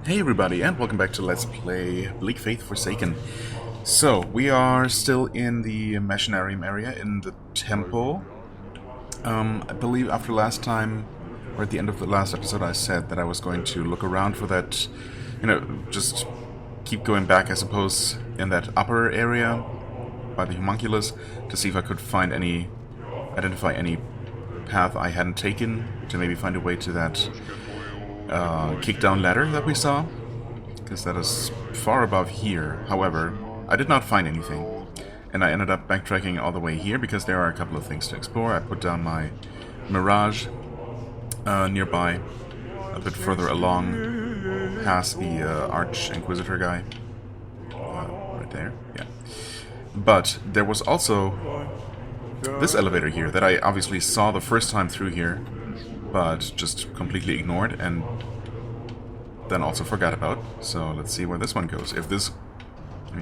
Hey everybody, and welcome back to Let's Play Bleak Faith Forsaken. So, we are still in the Machinarium area, in the temple. I believe after last time, or at the end of the last episode, I said that I was going to look around for that, just keep going back, I suppose, in that upper area by the homunculus, to see if I could find identify any path I hadn't taken, to maybe find a way to that kick-down ladder that we saw, because that is far above here. However, I did not find anything, and I ended up backtracking all the way here because there are a couple of things to explore. I put down my Mirage nearby, a bit further along, past the Arch-Inquisitor guy. Right there, yeah. But there was also this elevator here that I obviously saw the first time through here, but just completely ignored and then also forgot about. So let's see where this one goes. If this...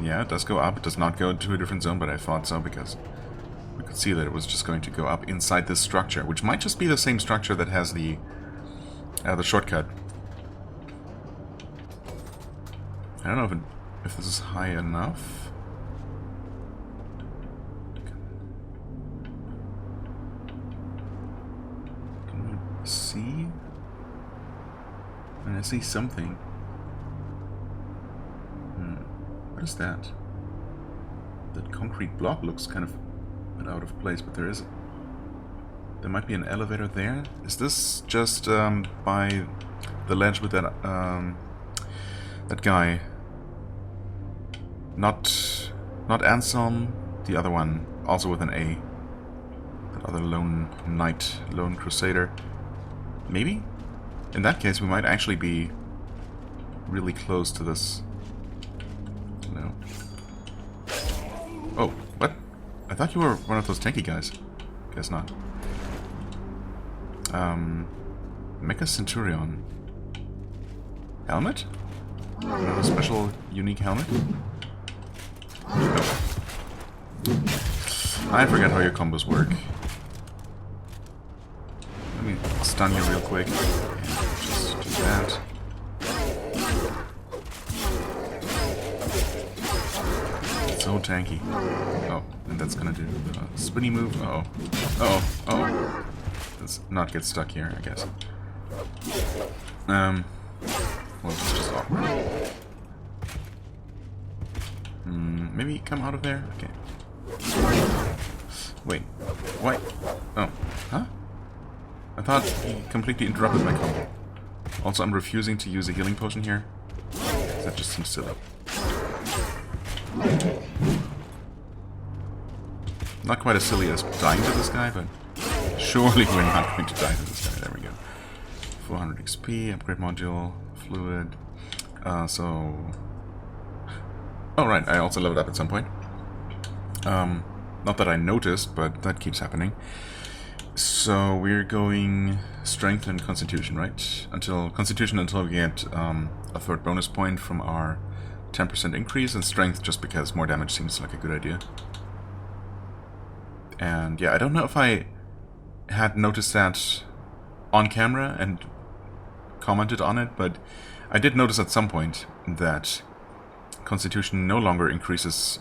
yeah, it does go up. It does not go into a different zone, but I thought so because we could see that it was just going to go up inside this structure, which might just be the same structure that has the shortcut. I don't know if this is high enough. See? And I see something. What is that? That concrete block looks kind of a bit out of place, but there might be an elevator there. Is this just by the ledge with that that guy? Not Anselm, the other one, also with an A. That other lone knight, lone crusader. Maybe? In that case, we might actually be really close to this. No. Oh, what? I thought you were one of those tanky guys. Guess not. Mecha Centurion. Helmet? Another special, unique helmet? Oh. I forget how your combos work. Let me stun you real quick. And just do that. So tanky. Oh, and that's gonna do a spinny move. Uh-oh. Uh-oh. Uh-oh. Let's not get stuck here, I guess. Well, it's just awkward. Maybe come out of there? Okay. Wait. Why? Oh. Huh? I thought he completely interrupted my combo. Also, I'm refusing to use a healing potion here. That just seems silly. Not quite as silly as dying to this guy, but surely we're not going to die to this guy. There we go. 400 XP, upgrade module, fluid. Oh, right, I also leveled up at some point. Not that I noticed, but that keeps happening. So we're going strength and constitution, right? Until we get a third bonus point from our 10% increase, and strength just because more damage seems like a good idea. And yeah, I don't know if I had noticed that on camera and commented on it, but I did notice at some point that constitution no longer increases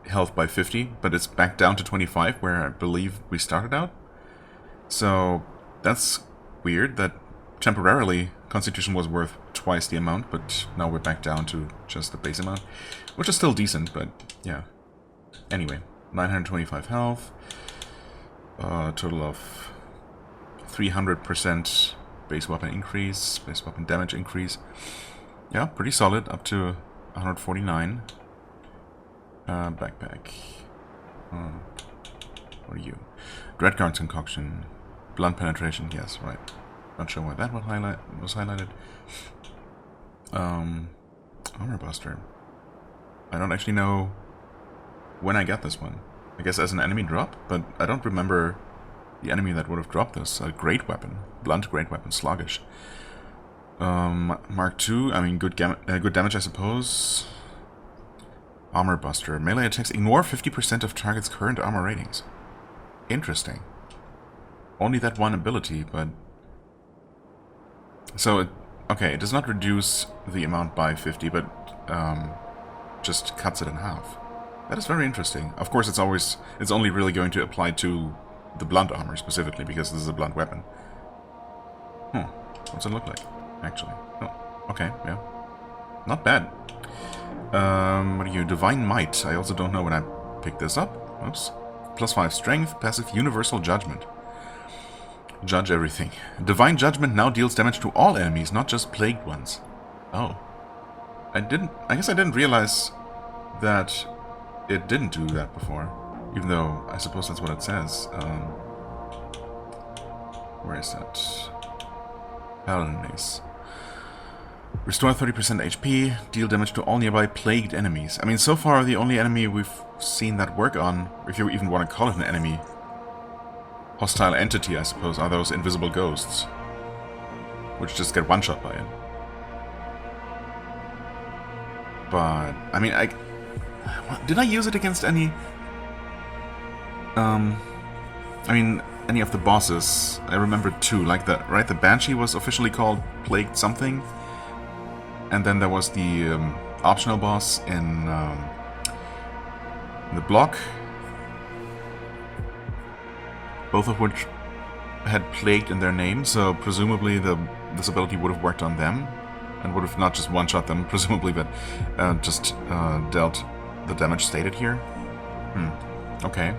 health by 50, but it's back down to 25, where I believe we started out. So that's weird that temporarily Constitution was worth twice the amount, but now we're back down to just the base amount, which is still decent, but yeah. Anyway, 925 health, total of 300% base weapon increase, base weapon damage increase. Yeah, pretty solid, up to 149. Backpack. What are you? Dreadguard's concoction. Blunt penetration, yes, right. Not sure why that was highlighted. Armor Buster. I don't actually know when I got this one. I guess as an enemy drop, but I don't remember the enemy that would have dropped this. A great weapon. Blunt great weapon, sluggish. Mark II, I mean, good damage, I suppose. Armor Buster. Melee attacks ignore 50% of target's current armor ratings. Interesting. Only that one ability, but... So, Okay, it does not reduce the amount by 50, but just cuts it in half. That is very interesting. Of course, it's only really going to apply to the blunt armor specifically, because this is a blunt weapon. What's it look like, actually? Oh, okay, yeah. Not bad. What are you? Divine Might. I also don't know when I picked this up. Oops. +5 strength, passive universal judgment. Judge everything. Divine Judgment now deals damage to all enemies, not just plagued ones. Oh. I guess I didn't realize that it didn't do that before. Even though I suppose that's what it says. Where is that? Paladin Mace. Restore 30% HP, deal damage to all nearby plagued enemies. I mean, so far the only enemy we've seen that work on, if you even want to call it an enemy, hostile entity, I suppose, are those invisible ghosts, which just get one-shot by it. But, I mean, did I use it against any... I mean, any of the bosses? I remember two, like the, right? The Banshee was officially called Plagued something. And then there was the optional boss in the block. Both of which had Plagued in their name, so presumably this ability would have worked on them. And would have not just one-shot them, presumably, but just dealt the damage stated here. Okay.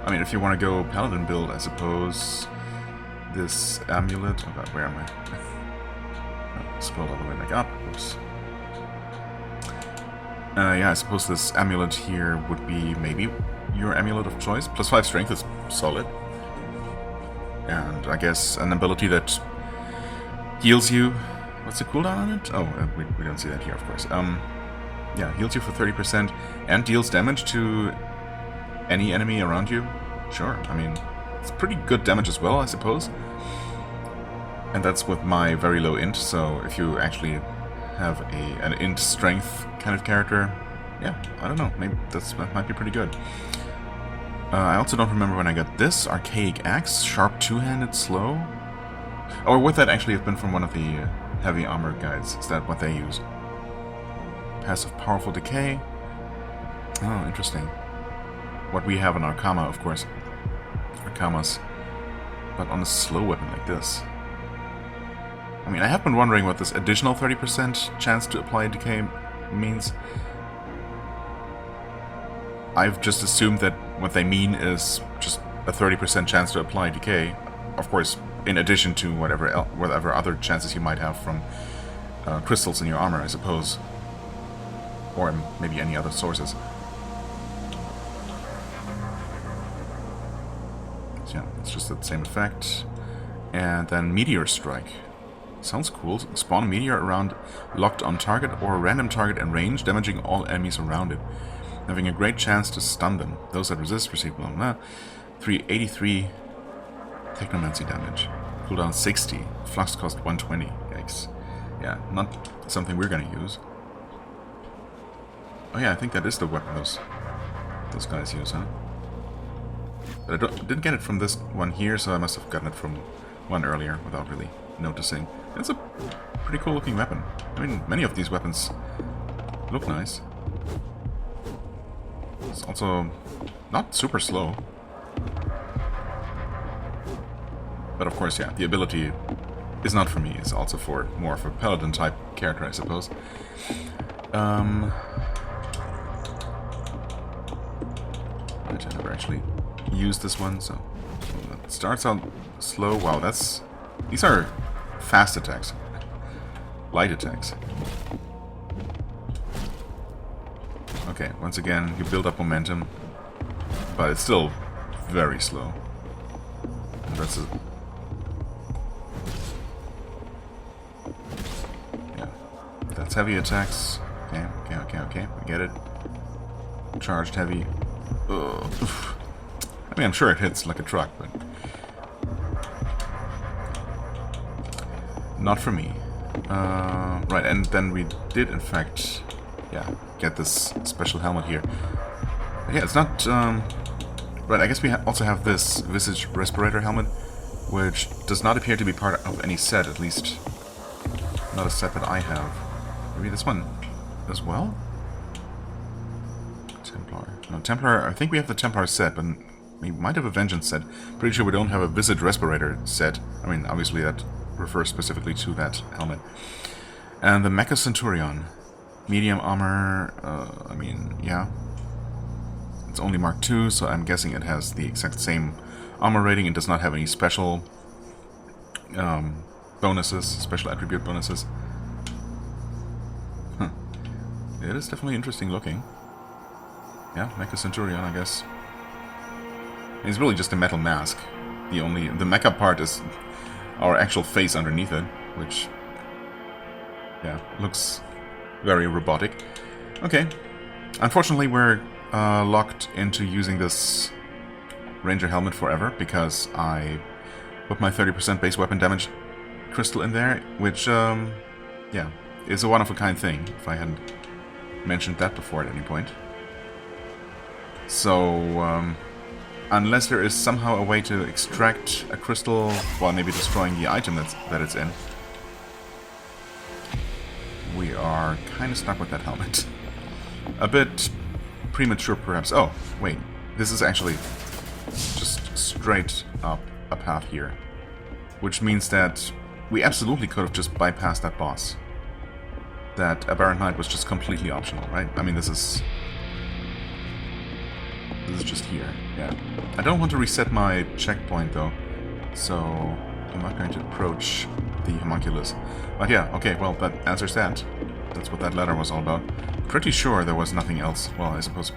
I mean, if you want to go Paladin build, I suppose this amulet... Oh god, where am I? Scroll all the way back up. Oops. Yeah, I suppose this amulet here would be maybe your amulet of choice. +5 strength is solid. And I guess an ability that heals you... What's the cooldown on it? Oh, we don't see that here, of course. Yeah, heals you for 30% and deals damage to any enemy around you. Sure, I mean, it's pretty good damage as well, I suppose. And that's with my very low int, so if you actually have an int strength kind of character, yeah, I don't know, maybe that might be pretty good. I also don't remember when I got this. Archaic Axe, sharp two-handed, slow. Or would that actually have been from one of the heavy armor guides? Is that what they use? Passive powerful decay. Oh, interesting. What we have in Arcama, of course. Arcamas. But on a slow weapon like this. I mean, I have been wondering what this additional 30% chance to apply decay means. I've just assumed that what they mean is just a 30% chance to apply decay. Of course, in addition to whatever other chances you might have from crystals in your armor, I suppose. Or maybe any other sources. So yeah, it's just the same effect. And then Meteor Strike. Sounds cool. Spawn a meteor around locked on target or a random target in range, damaging all enemies around it. Having a great chance to stun them. Those that resist receive 383 Technomancy damage. Cooldown 60. Flux cost 120. Yikes. Yeah, not something we're gonna use. Oh yeah, I think that is the weapon those guys use, huh? But I didn't get it from this one here, so I must have gotten it from one earlier without really noticing. It's a pretty cool looking weapon. I mean, many of these weapons look nice. It's also not super slow. But of course, yeah, the ability is not for me. It's also for more of a paladin type character, I suppose. I never actually used this one, so it starts out slow. Wow, these are fast attacks, light attacks. Okay, once again, you build up momentum, but it's still very slow. And that's a... Yeah, that's heavy attacks. Okay, we get it. Charged heavy. Ugh. I mean, I'm sure it hits like a truck, but... not for me. Right, and then we did, in fact, yeah, get this special helmet here. But yeah, it's not... right, I guess we also have this Visage Respirator helmet, which does not appear to be part of any set, at least not a set that I have. Maybe this one as well? Templar. No, Templar, I think we have the Templar set, but we might have a Vengeance set. Pretty sure we don't have a Visage Respirator set. I mean, obviously that refers specifically to that helmet. And the Mecha Centurion. Medium armor, I mean, yeah. It's only Mark II, so I'm guessing it has the exact same armor rating. It does not have any special bonuses, special attribute bonuses. Huh. It is definitely interesting looking. Yeah, Mecha Centurion, I guess. It's really just a metal mask. The mecha part is our actual face underneath it, which, yeah, looks very robotic. Okay. Unfortunately, we're locked into using this Ranger helmet forever, because I put my 30% base weapon damage crystal in there, which, yeah, is a one-of-a-kind thing, if I hadn't mentioned that before at any point. So, unless there is somehow a way to extract a crystal while maybe destroying the item that it's in, we are kind of stuck with that helmet. A bit premature, perhaps. Oh, wait. This is actually just straight up a path here. Which means that we absolutely could have just bypassed that boss. That Aberrant Knight was just completely optional, right? I mean, this is just here, yeah. I don't want to reset my checkpoint, though, so I'm not going to approach the homunculus. But yeah, okay, well, that answers that. That's what that letter was all about. Pretty sure there was nothing else. Well, I suppose...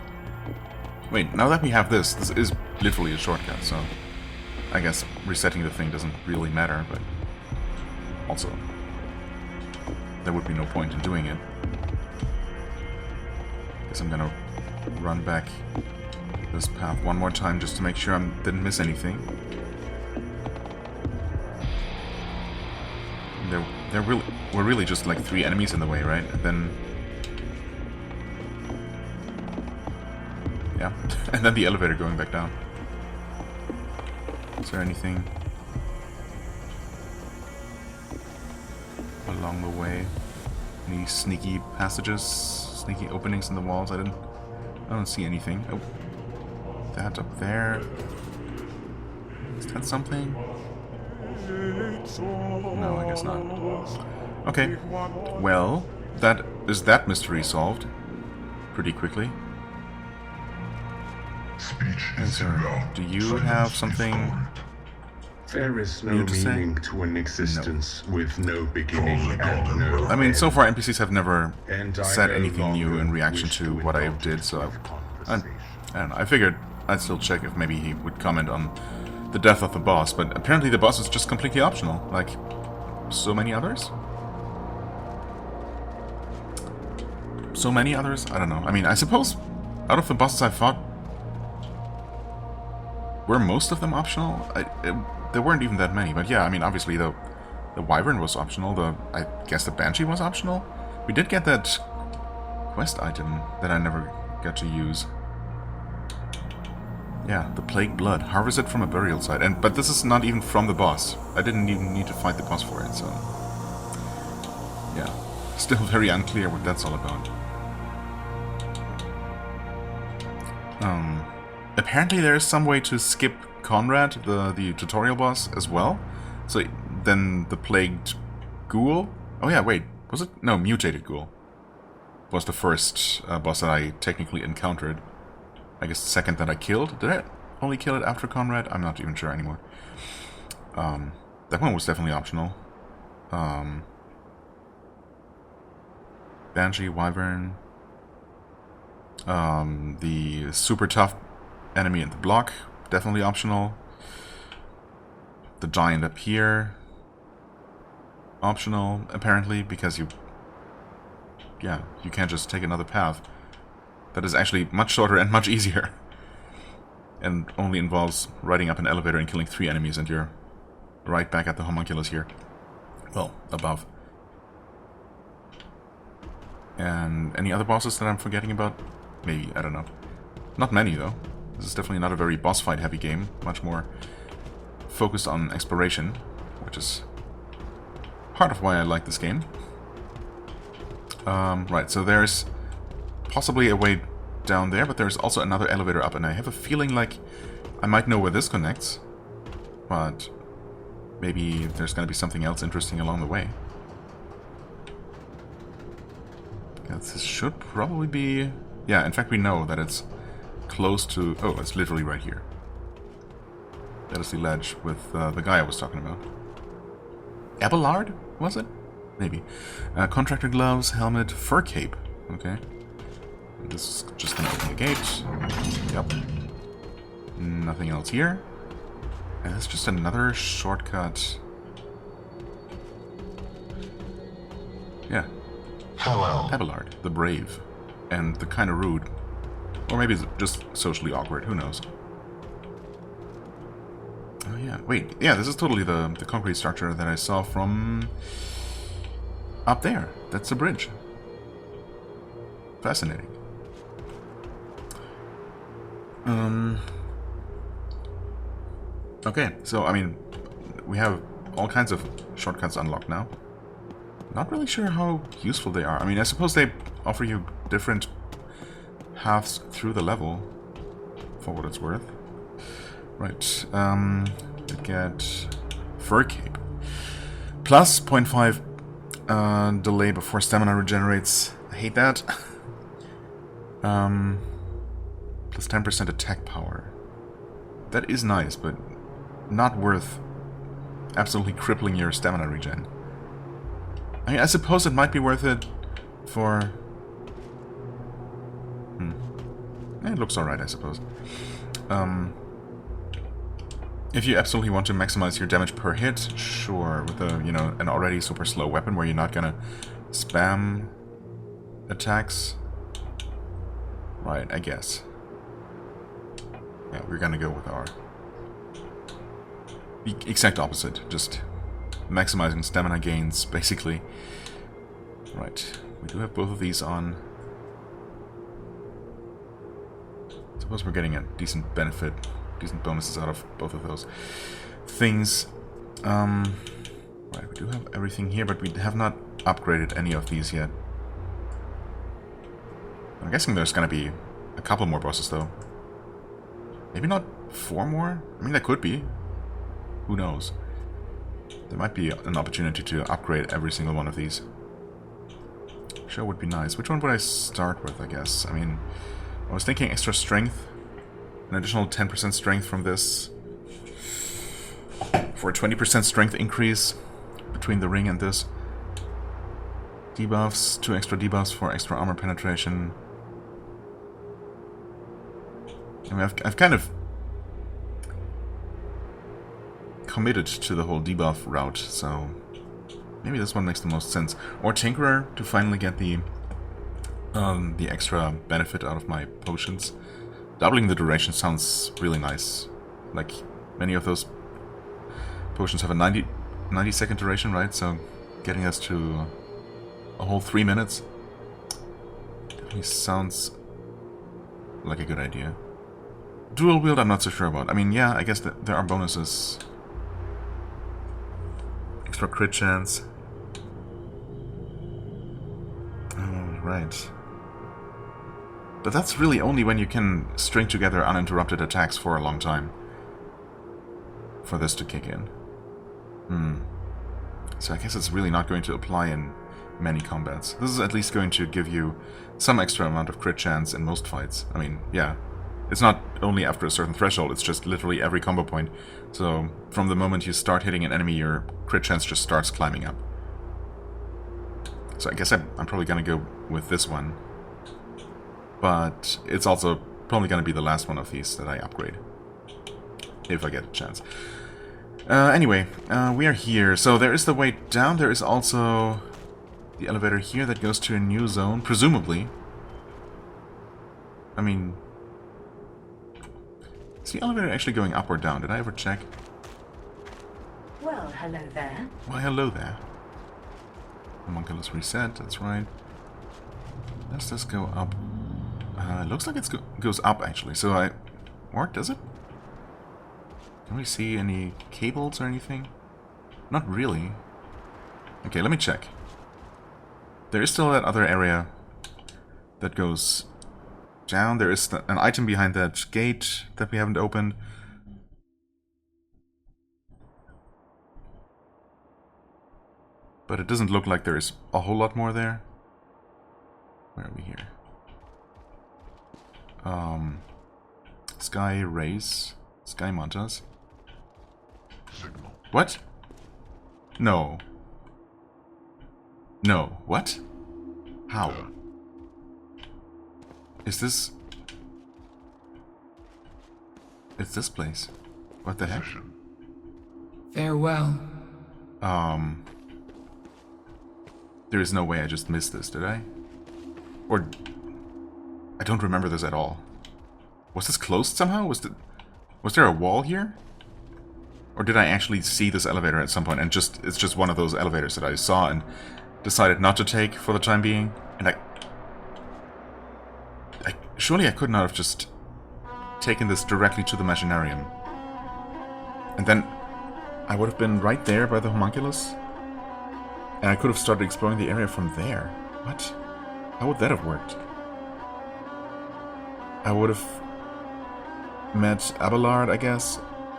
Wait, now that we have this is literally a shortcut, so... I guess resetting the thing doesn't really matter, but... Also... there would be no point in doing it. Guess I'm gonna run back this path one more time just to make sure I didn't miss anything. There were really just like 3 enemies in the way, right? And then... yeah, and then the elevator going back down. Is there anything along the way? Any sneaky passages? Sneaky openings in the walls? I don't see anything. Oh. That up there. Is that something? No, I guess not. Okay. Well, that mystery solved pretty quickly. Do you have something? There is no meaning to an existence with no beginning and no I mean, so far NPCs have never end. said anything new in reaction to what I did, so I don't know. I figured I'd still check if maybe he would comment on the death of the boss, but apparently the boss is just completely optional, like so many others? So many others? I don't know. I mean, I suppose out of the bosses I fought, were most of them optional? There weren't even that many, but yeah, I mean, obviously the Wyvern was optional, I guess the Banshee was optional. We did get that quest item that I never got to use. Yeah, the Plague Blood. Harvest it from a burial site. But this is not even from the boss. I didn't even need to fight the boss for it, so... yeah. Still very unclear what that's all about. Apparently there is some way to skip Conrad, the tutorial boss, as well. So then the Plagued Ghoul... oh yeah, wait. Was it? No, Mutated Ghoul was the first boss that I technically encountered. I guess the second that I killed. Did I only kill it after Conrad? I'm not even sure anymore. That one was definitely optional. Banshee, Wyvern. The super tough enemy in the block, definitely optional. The giant up here, optional, apparently, because you can't just take another path. That is actually much shorter and much easier. And only involves riding up an elevator and killing 3 enemies, and you're right back at the homunculus here. Well, above. And any other bosses that I'm forgetting about? Maybe, I don't know. Not many, though. This is definitely not a very boss fight heavy game. Much more focused on exploration, which is part of why I like this game. Right, so there's possibly a way down there, but there's also another elevator up, and I have a feeling like I might know where this connects, but maybe there's going to be something else interesting along the way. This should probably be... Yeah, in fact we know that it's close to... Oh, it's literally right here. That is the ledge with the guy I was talking about. Abelard, was it? Maybe. Contractor gloves, helmet, fur cape. Okay. This is just gonna open the gate. Yep. Nothing else here. And it's just another shortcut. Yeah. Hello. Abelard, the brave. And the kind of rude. Or maybe it's just socially awkward, who knows. Oh yeah, wait. Yeah, this is totally the concrete structure that I saw from... up there. That's the bridge. Fascinating. Okay, so, I mean, we have all kinds of shortcuts unlocked now. Not really sure how useful they are. I mean, I suppose they offer you different paths through the level, for what it's worth. Right, we get fur cape. Plus 0.5 delay before stamina regenerates. I hate that. Plus 10% attack power. That is nice, but not worth absolutely crippling your stamina regen. I mean, I suppose it might be worth it for... It looks alright, I suppose. If you absolutely want to maximize your damage per hit, sure, with a, you know, an already super slow weapon where you're not gonna spam attacks. Right, I guess. Yeah, we're gonna go with our... the exact opposite, just maximizing stamina gains, basically. Right, we do have both of these on. Suppose we're getting a decent benefit, decent bonuses out of both of those things. Right, we do have everything here, but we have not upgraded any of these yet. I'm guessing there's gonna be a couple more bosses, though. Maybe not 4 more? I mean, that could be. Who knows? There might be an opportunity to upgrade every single one of these. Sure would be nice. Which one would I start with, I guess? I mean, I was thinking extra strength. An additional 10% strength from this. For a 20% strength increase between the ring and this. Debuffs, 2 extra debuffs for extra armor penetration. I mean, I've kind of committed to the whole debuff route, so maybe this one makes the most sense. Or Tinkerer to finally get the extra benefit out of my potions. Doubling the duration sounds really nice. Like, many of those potions have a 90-second duration, right? So getting us to a whole 3 minutes definitely sounds like a good idea. Dual wield, I'm not so sure about. I mean, yeah, I guess that there are bonuses. Extra crit chance. Oh, right. But that's really only when you can string together uninterrupted attacks for a long time. For this to kick in. So I guess it's really not going to apply in many combats. This is at least going to give you some extra amount of crit chance in most fights. I mean, yeah. It's not only after a certain threshold, it's just literally every combo point. So, from the moment you start hitting an enemy, your crit chance just starts climbing up. So I guess I'm probably gonna go with this one. But it's also probably gonna be the last one of these that I upgrade. If I get a chance. Anyway, we are here. So there is the way down. There is also the elevator here that goes to a new zone, presumably. I mean... is the elevator actually going up or down? Did I ever check? Well, hello there. Why, hello there. Homunculus reset, that's right. Does this go up? It looks like it goes up, actually. So I... or does it? Can we see any cables or anything? Not really. Okay, let me check. There is still that other area that goes down. There is an item behind that gate that we haven't opened. But it doesn't look like there is a whole lot more there. Where are we here? Sky Race. Sky Mantas. What? No. No. What? How? Is this... It's this place. What the heck? Farewell. There is no way I just missed this, did I? Or... I don't remember this at all. Was this closed somehow? Was there a wall here? Or did I actually see this elevator at some point and it's just one of those elevators that I saw and decided not to take for the time being? And surely I could not have just taken this directly to the Machinarium. And then I would have been right there by the homunculus. And I could have started exploring the area from there. What? How would that have worked? I would have met Abelard, I guess.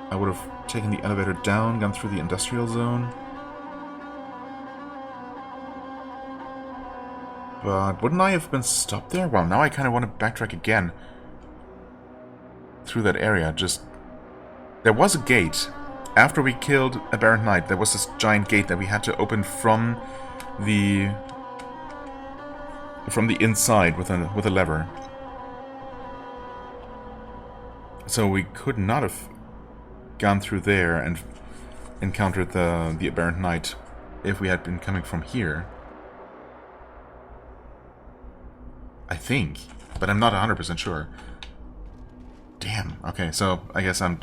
I would have taken the elevator down, gone through the industrial zone. But wouldn't I have been stopped there? Well, now I kind of want to backtrack again. Through that area, just... There was a gate. After we killed Aberrant Knight, there was this giant gate that we had to open from the inside with a lever. So we could not have gone through there and encountered the Aberrant Knight if we had been coming from here. I think, but I'm not 100% sure. Damn. Okay, so I guess I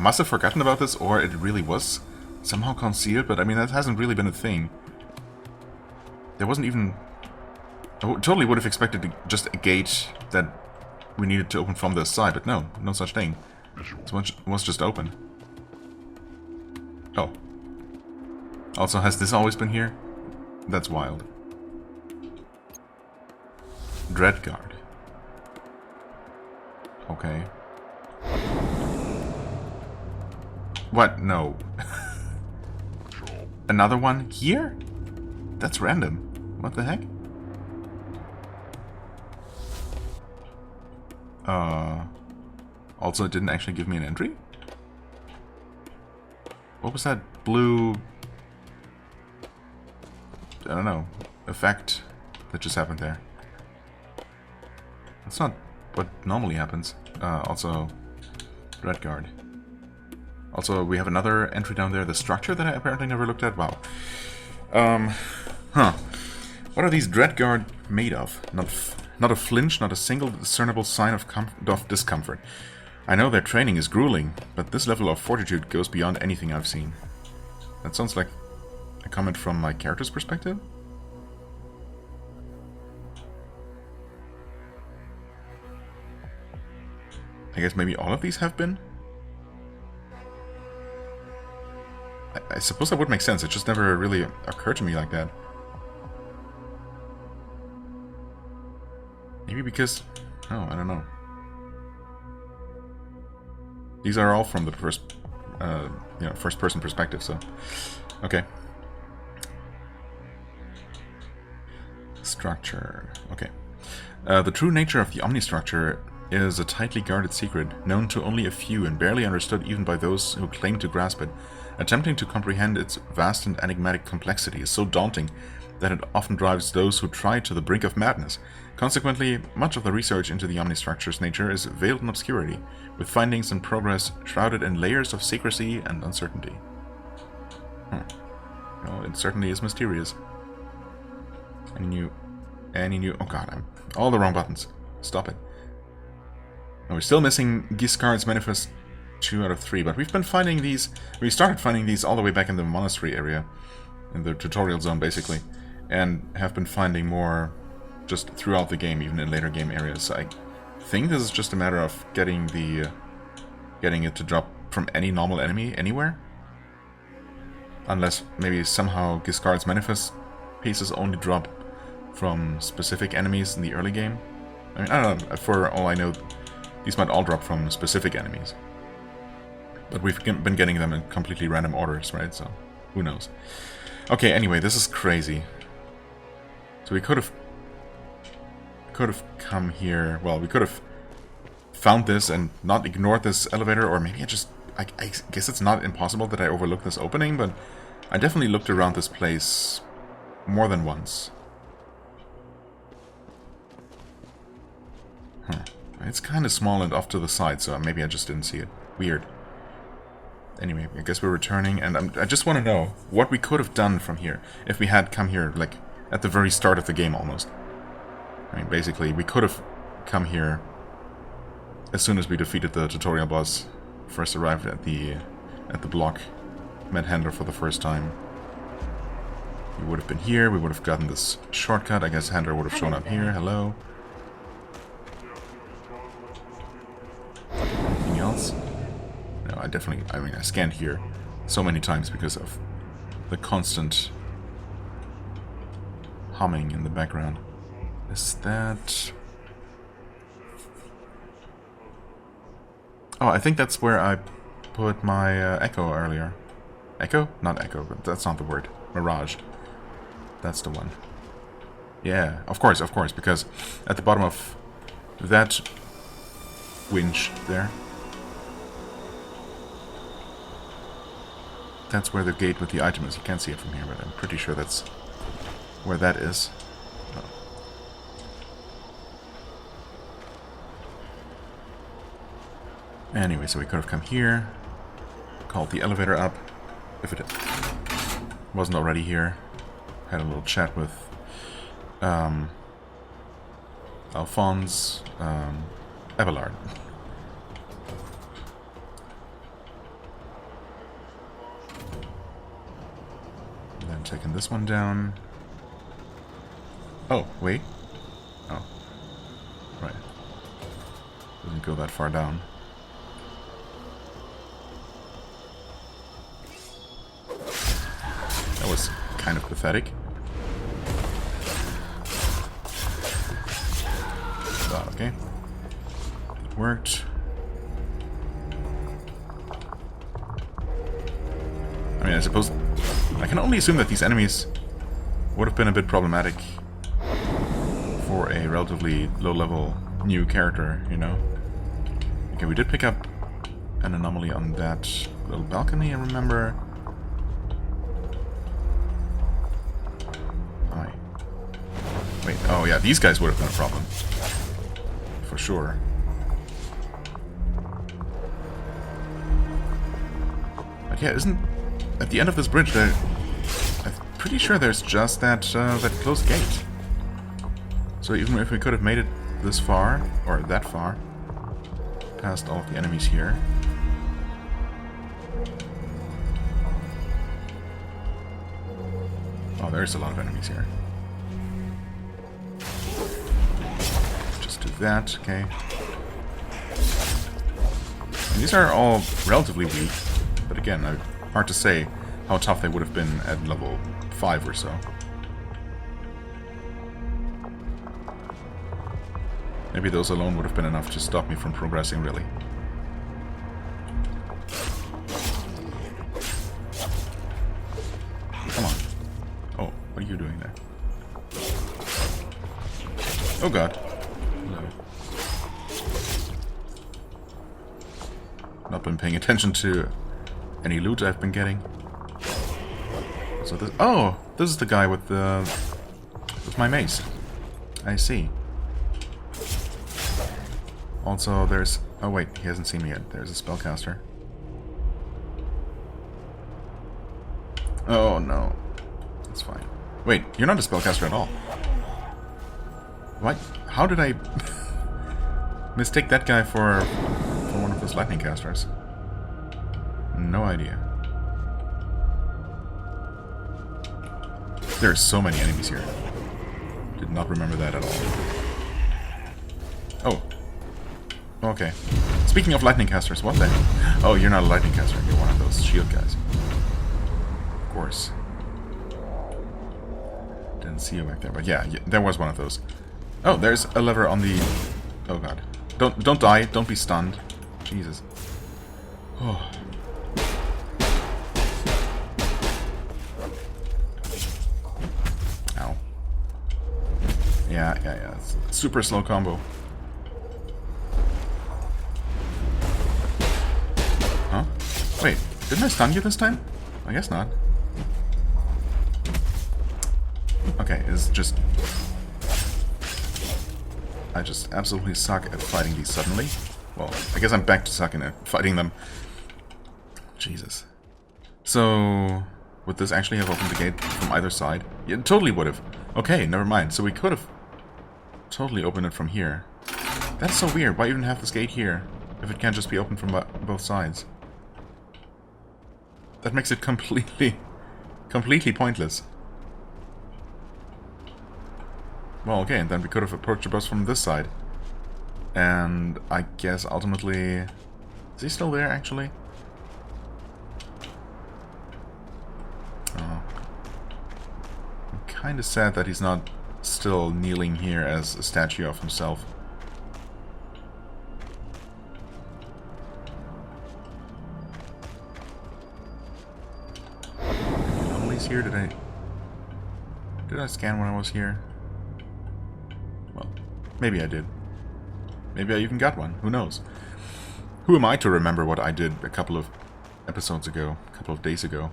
must have forgotten about this, or it really was somehow concealed, but I mean, that hasn't really been a thing. There wasn't even... I totally would have expected just a gate that we needed to open from this side, but no, no such thing. It was just open. Oh. Also, has this always been here? That's wild. Dreadguard. Okay. What? No. Another one here? That's random. What the heck? Also, it didn't actually give me an entry? What was that blue... I don't know. Effect that just happened there? That's not what normally happens. Also, Dreadguard. Also, we have another entry down there, the structure that I apparently never looked at. Wow. Huh. What are these Dreadguard made of? Not a flinch, not a single discernible sign of discomfort. I know their training is grueling, but this level of fortitude goes beyond anything I've seen. That sounds like a comment from my character's perspective. I guess maybe all of these have been? I suppose that would make sense, it just never really occurred to me like that. Maybe because... oh, I don't know. These are all from the first-person perspective, so... okay. Structure. Okay. The true nature of the Omnistructure is a tightly guarded secret, known to only a few and barely understood even by those who claim to grasp it. Attempting to comprehend its vast and enigmatic complexity is so daunting that it often drives those who try to the brink of madness. Consequently, much of the research into the Omnistructure's nature is veiled in obscurity, with findings and progress shrouded in layers of secrecy and uncertainty. Well, it certainly is mysterious. Any new... oh god, I'm... all the wrong buttons. Stop it. Now, we're still missing Giscard's Manifest 2 out of 3, but we've been finding these... we started finding these all the way back in the monastery area, in the tutorial zone, basically, and have been finding more just throughout the game, even in later game areas. So I think this is just a matter of getting it to drop from any normal enemy anywhere. Unless maybe somehow Giscard's Manifest pieces only drop from specific enemies in the early game. I mean, I don't know, for all I know, these might all drop from specific enemies. But we've been getting them in completely random orders, right? So, who knows. Okay, anyway, this is crazy. So we could have come here. Well, we could have found this and not ignored this elevator, or maybe I guess it's not impossible that I overlooked this opening, but I definitely looked around this place more than once. Huh. It's kind of small and off to the side, so maybe I just didn't see it. Weird. Anyway, I guess we're returning, and I just want to know what we could have done from here if we had come here, like, at the very start of the game, almost. I mean, basically, we could have come here as soon as we defeated the tutorial boss, first arrived at the block, met Handler for the first time. We would have been here, we would have gotten this shortcut, I guess Handler would have shown up here, hello. Anything else? No, I mean, I scanned here so many times because of the constant humming in the background. Is that... Oh, I think that's where I put my echo earlier. Echo? Not echo, but that's not the word. Mirage. That's the one. Yeah, of course, because at the bottom of that winch there, that's where the gate with the item is. You can't see it from here, but I'm pretty sure that's where that is. Oh. Anyway, so we could have come here, called the elevator up, if it wasn't already here. Had a little chat with Alphonse, Abelard. And then taking this one down. Oh, wait. Oh. Right. Doesn't go that far down. That was kind of pathetic. Oh, okay. It worked. I mean, I suppose... I can only assume that these enemies would have been a bit problematic for a relatively low-level new character, you know? Okay, we did pick up an anomaly on that little balcony, I remember. Wait, oh yeah, these guys would have been a problem. For sure. But yeah, isn't... At the end of this bridge, there... I'm pretty sure there's just that closed gate. So even if we could have made it this far, or that far, past all of the enemies here... Oh, there's a lot of enemies here. Do that, okay. And these are all relatively weak, but again, hard to say how tough they would have been at level 5 or so. Maybe those alone would have been enough to stop me from progressing, really. Come on. Oh, what are you doing there? Oh god. Not been paying attention to any loot I've been getting. So this, oh, this is the guy with my mace. I see. Also, there's... Oh wait, he hasn't seen me yet. There's a spellcaster. Oh no, that's fine. Wait, you're not a spellcaster at all. What? How did I mistake that guy for one of those lightning casters? No idea. There are so many enemies here. Did not remember that at all. Oh. Okay. Speaking of lightning casters, what the heck? Oh, you're not a lightning caster. You're one of those shield guys. Of course. Didn't Didn't see you back there, but yeah, there was one of those. Oh, there's a lever on the... Oh god. Don't die, don't be stunned. Jesus. Oh. Ow. Yeah. It's a super slow combo. Huh? Wait, didn't I stun you this time? I guess not. Okay, it's just... I just absolutely suck at fighting these suddenly. Well, I guess I'm back to sucking at fighting them. Jesus. So... would this actually have opened the gate from either side? Yeah, it totally would have. Okay, never mind. So we could have totally opened it from here. That's so weird. Why even have this gate here if it can't just be opened from both sides? That makes it completely pointless. Well, okay, and then we could have approached the boss from this side. And I guess ultimately... Is he still there, actually? Oh. I'm kind of sad that he's not still kneeling here as a statue of himself. Anomalies here? Did I scan when I was here? Well, maybe I did. Maybe I even got one. Who knows? Who am I to remember what I did a couple of episodes ago, a couple of days ago?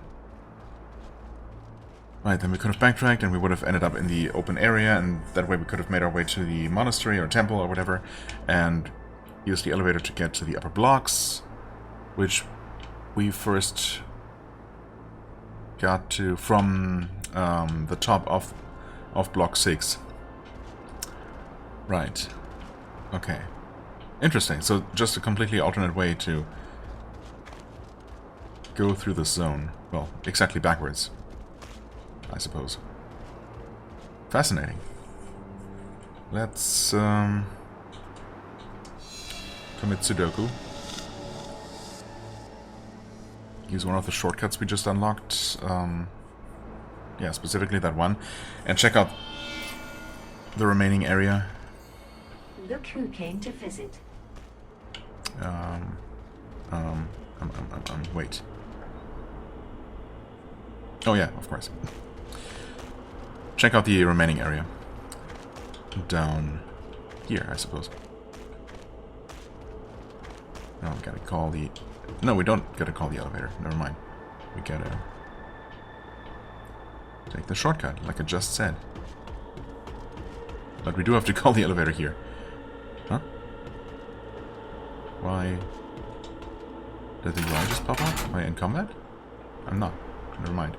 Right, then we could have backtracked and we would have ended up in the open area, and that way we could have made our way to the monastery or temple or whatever, and used the elevator to get to the upper blocks, which we first got to from the top of block 6. Right. Okay. Interesting. So just a completely alternate way to go through this zone. Well, exactly backwards, I suppose. Fascinating. Let's commit Sudoku. Use one of the shortcuts we just unlocked. Yeah, specifically that one. And check out the remaining area. Look who came to visit. Wait. Oh yeah, of course. Check out the remaining area. Down here, I suppose. Oh, we gotta call the... No, we don't gotta call the elevator. Never mind. We gotta... take the shortcut, like I just said. But we do have to call the elevator here. Huh? Why... Did the UI just pop up? Am I in combat? I'm not. Never mind.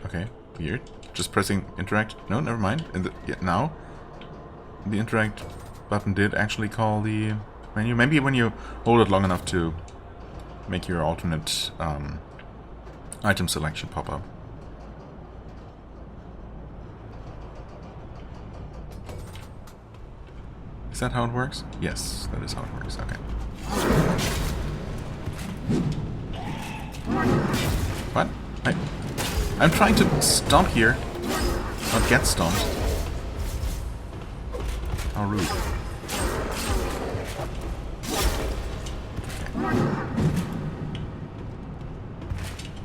Okay, weird. Just pressing interact. No, never mind. Now, the interact button did actually call the menu. Maybe when you hold it long enough to make your alternate item selection pop up. Is that how it works? Yes, that is how it works. Okay. What? I'm trying to stomp here, not get stomped. How rude. Okay.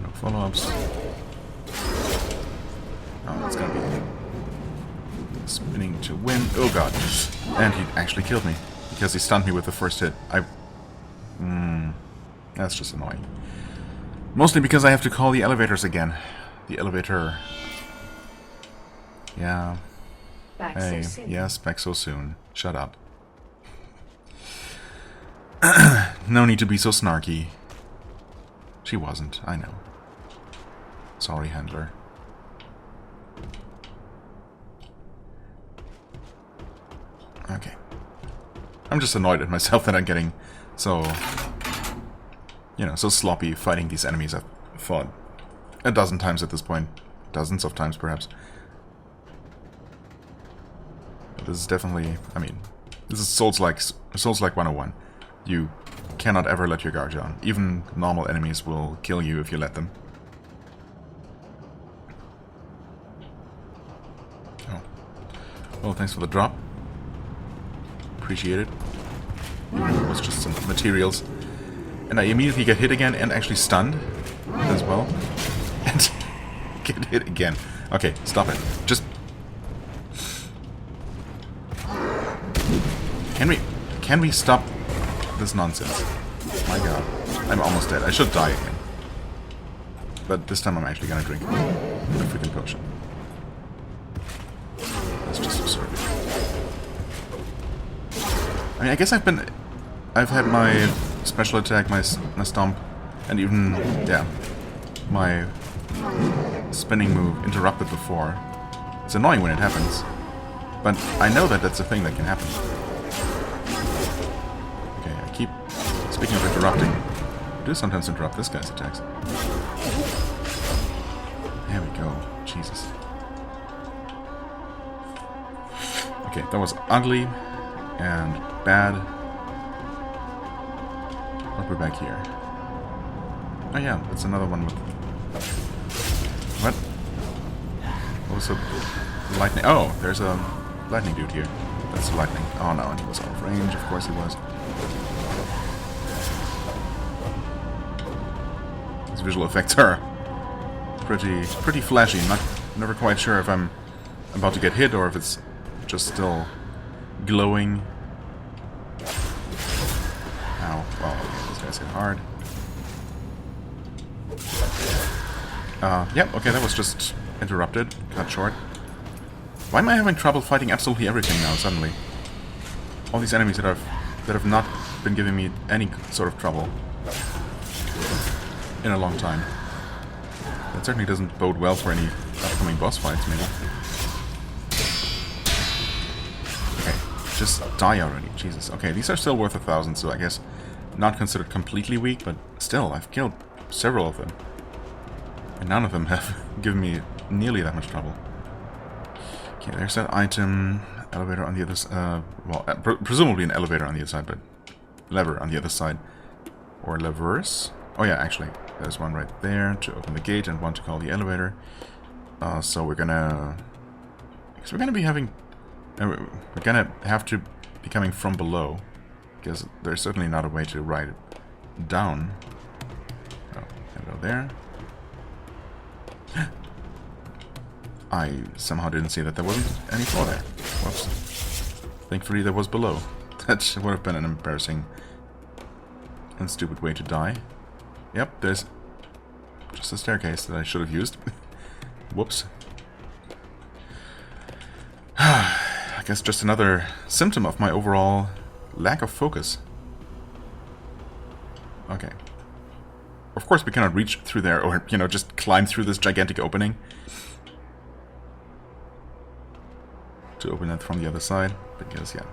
No follow-ups. Oh, that's gonna be spinning to win. Oh god. And he actually killed me, because he stunned me with the first hit. That's just annoying. Mostly because I have to call the elevators again. The elevator. Yeah. Back Hey, so soon. yes, back so soon. Shut up. No need to be so snarky. She wasn't, I know. Sorry, handler. Okay. I'm just annoyed at myself that I'm getting so... you know, so sloppy fighting these enemies I've fought a dozen times at this point. Dozens of times, perhaps. But this is definitely... I mean, this is Souls-like 101. You cannot ever let your guard down. Even normal enemies will kill you if you let them. Well, thanks for the drop. Appreciate it. It was just some materials. And I immediately get hit again and actually stunned as well. And get hit again. Okay, stop it. Just... Can we stop this nonsense? My god. I'm almost dead. I should die again. But this time I'm actually gonna drink a freaking potion. That's just absurd. I mean, I guess I've had my special attack, my stomp, and even, yeah, my spinning move interrupted before. It's annoying when it happens, but I know that that's a thing that can happen. Okay, I keep... Speaking of interrupting, I do sometimes interrupt this guy's attacks. There we go. Jesus. Okay, that was ugly and bad. But we're back here. Oh yeah, that's another one with... What? What was the lightning? Oh, there's a lightning dude here. That's the lightning. Oh no, and he was out of range. Of course he was. These visual effects are pretty flashy. Never quite sure if I'm about to get hit or if it's just still glowing. Ow. Well, these guys hit hard. Yep, okay, that was just interrupted, cut short. Why am I having trouble fighting absolutely everything now, suddenly? All these enemies that have not been giving me any sort of trouble in a long time. That certainly doesn't bode well for any upcoming boss fights, maybe. Okay, just die already, Jesus. Okay, these are still worth 1,000, so I guess not considered completely weak, but still, I've killed several of them. And none of them have given me nearly that much trouble. Okay, there's that item. Elevator on the other side. Well, presumably an elevator on the other side, but lever on the other side. Or levers. Oh yeah, actually, there's one right there to open the gate and one to call the elevator. So we're gonna... Because we're gonna be having... we're gonna have to be coming from below. Because there's certainly not a way to ride it down. Oh, hello there. I somehow didn't see that there wasn't any floor there. Whoops. Thankfully there was below. That would have been an embarrassing and stupid way to die. Yep, there's just a staircase that I should have used. Whoops. I guess just another symptom of my overall lack of focus. Okay. Of course we cannot reach through there or, you know, just climb through this gigantic opening. To open it from the other side, because, yeah.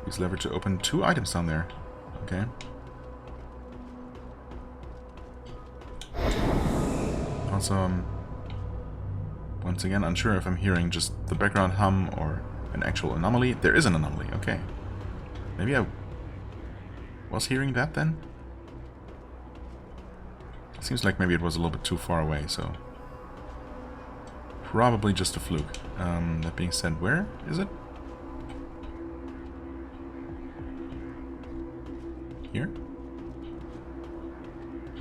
Use lever to open 2 items down there. Okay. Also, once again, unsure if I'm hearing just the background hum or an actual anomaly. There is an anomaly, okay. Maybe I was hearing that then? Seems like maybe it was a little bit too far away, so... Probably just a fluke. That being said, where is it? Here?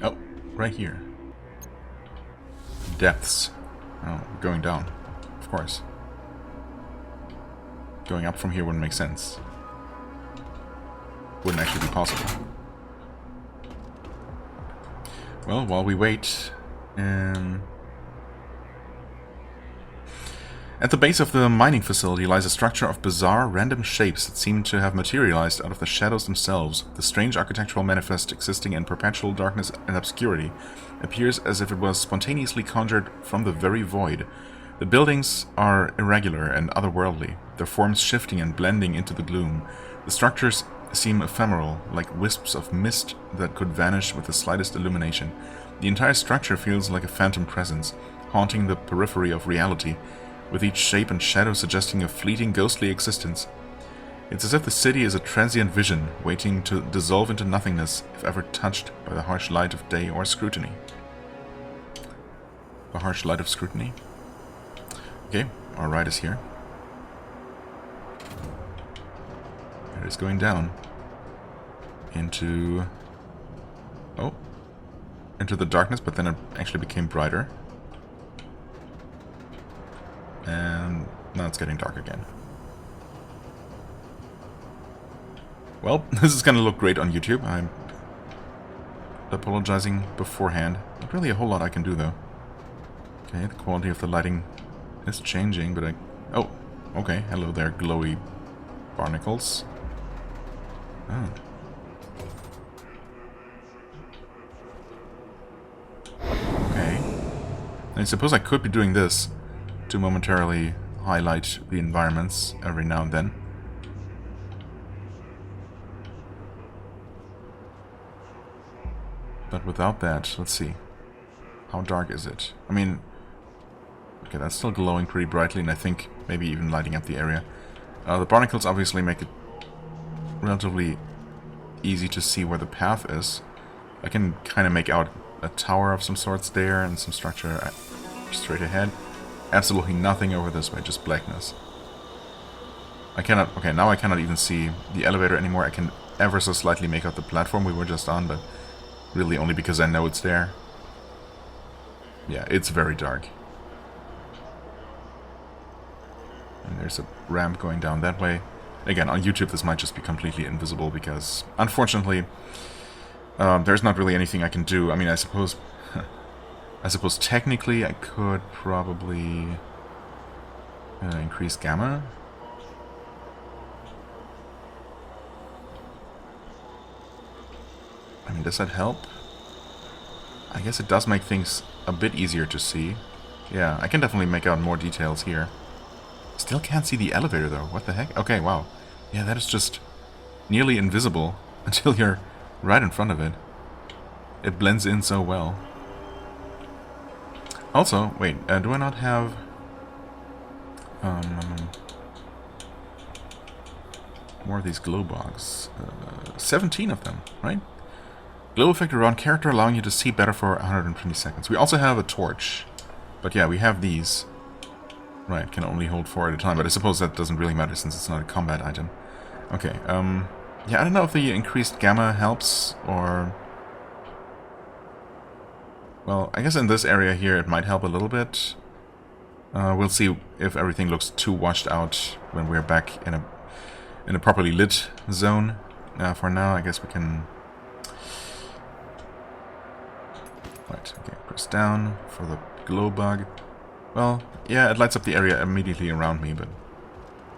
Oh, right here. Depths. Oh, going down. Of course. Going up from here wouldn't make sense. Wouldn't actually be possible. Well, while we wait... At the base of the mining facility lies a structure of bizarre, random shapes that seem to have materialized out of the shadows themselves. The strange architectural manifest, existing in perpetual darkness and obscurity, appears as if it was spontaneously conjured from the very void. The buildings are irregular and otherworldly, their forms shifting and blending into the gloom. The structures seem ephemeral, like wisps of mist that could vanish with the slightest illumination. The entire structure feels like a phantom presence, haunting the periphery of reality, with each shape and shadow suggesting a fleeting, ghostly existence. It's as if the city is a transient vision, waiting to dissolve into nothingness if ever touched by the harsh light of day or scrutiny. The harsh light of scrutiny? Okay, our ride is here. is going down. Into... Oh. Into the darkness, but then it actually became brighter. And now it's getting dark again. Well, this is going to look great on YouTube. I'm apologizing beforehand. Not really a whole lot I can do, though. Okay, the quality of the lighting is changing, but I... Oh, okay. Hello there, glowy barnacles. Oh. Okay. I suppose I could be doing this to momentarily highlight the environments every now and then. But without that, let's see. How dark is it? I mean... Okay, that's still glowing pretty brightly, and I think maybe even lighting up the area. The barnacles obviously make it relatively easy to see where the path is. I can kind of make out a tower of some sorts there, and some structure straight ahead. Absolutely nothing over this way, just blackness. I cannot... Okay, now I cannot even see the elevator anymore. I can ever so slightly make out the platform we were just on, but... really only because I know it's there. Yeah, it's very dark. And there's a ramp going down that way. Again, on YouTube this might just be completely invisible because, unfortunately, there's not really anything I can do. I mean, I suppose... I suppose technically I could probably increase gamma. I mean, does that help? I guess it does make things a bit easier to see. Yeah, I can definitely make out more details here. Still can't see the elevator, though. What the heck? Okay, wow. Yeah, that is just nearly invisible until you're right in front of it. It blends in so well. Also, wait, do I not have... more of these glow bugs? 17 of them, right? Glow effect around character, allowing you to see better for 120 seconds. We also have a torch. But yeah, we have these. Right, can only hold 4 at a time, but I suppose that doesn't really matter since it's not a combat item. Okay, yeah, I don't know if the increased gamma helps, or... Well, I guess in this area here it might help a little bit. We'll see if everything looks too washed out when we're back in a properly lit zone. For now, I guess we can... Right, okay, press down for the glow bug. Well, yeah, it lights up the area immediately around me, but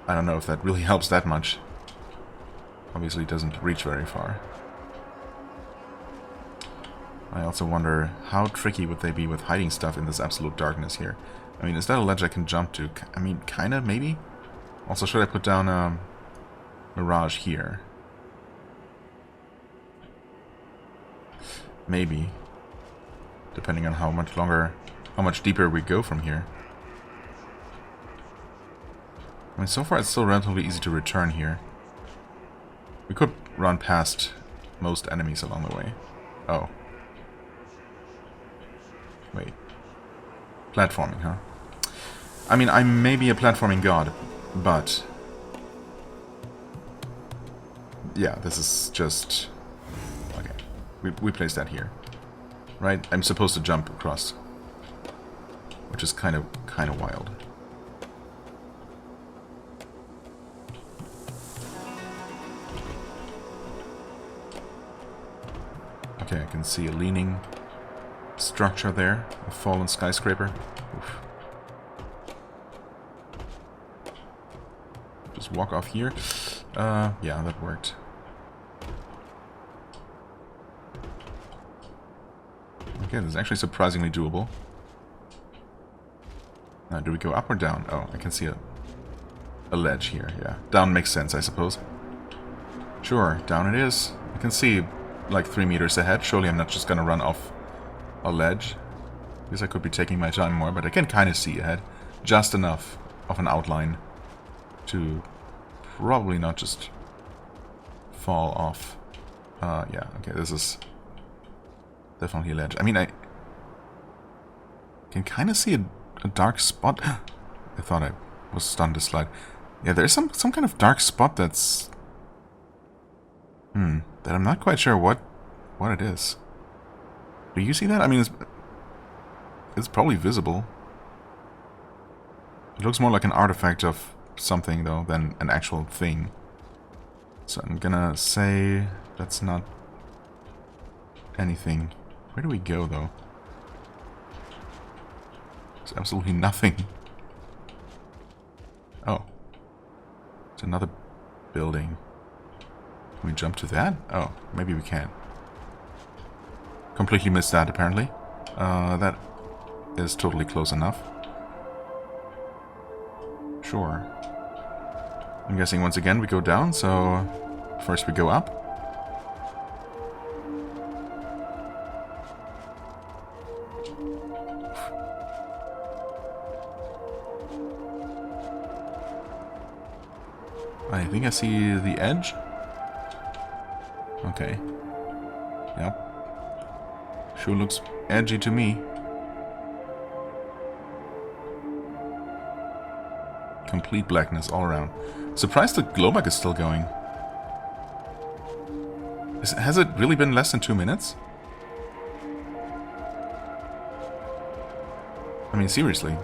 I don't know if that really helps that much. Obviously it doesn't reach very far. I also wonder how tricky would they be with hiding stuff in this absolute darkness here. I mean, is that a ledge I can jump to? I mean, kinda, maybe? Also, should I put down a mirage here? Maybe. Depending on how much deeper we go from here. I mean, so far it's still relatively easy to return here. We could run past most enemies along the way. Oh. Wait. Platforming, huh? I mean, I may be a platforming god, but... yeah, this is just... okay. We place that here. Right? I'm supposed to jump across. Which is kind of wild. Okay, I can see a leaning structure there. A fallen skyscraper. Oof. Just walk off here. Yeah, that worked. Okay, this is actually surprisingly doable. Do we go up or down? Oh, I can see a ledge here, yeah. Down makes sense, I suppose. Sure, down it is. I can see like 3 meters ahead. Surely I'm not just gonna run off a ledge. I guess I could be taking my time more, but I can kind of see ahead. Just enough of an outline to probably not just fall off. Yeah, okay, this is definitely a ledge. I mean, I can kind of see a dark spot. I thought I was stunned to slide. Yeah, there's some kind of dark spot that's That I'm not quite sure what it is. Do you see that? I mean, it's probably visible. It looks more like an artifact of something, though, than an actual thing. So I'm gonna say that's not anything. Where do we go, though? There's absolutely nothing. Oh. It's another building. Can we jump to that? Oh, maybe we can. Completely missed that, apparently. That is totally close enough. Sure. I'm guessing once again we go down, so first we go up. I think I see the edge. Okay. Yep. Sure looks edgy to me. Complete blackness all around. Surprised the glowback is still going. Has it really been less than 2 minutes? I mean, seriously.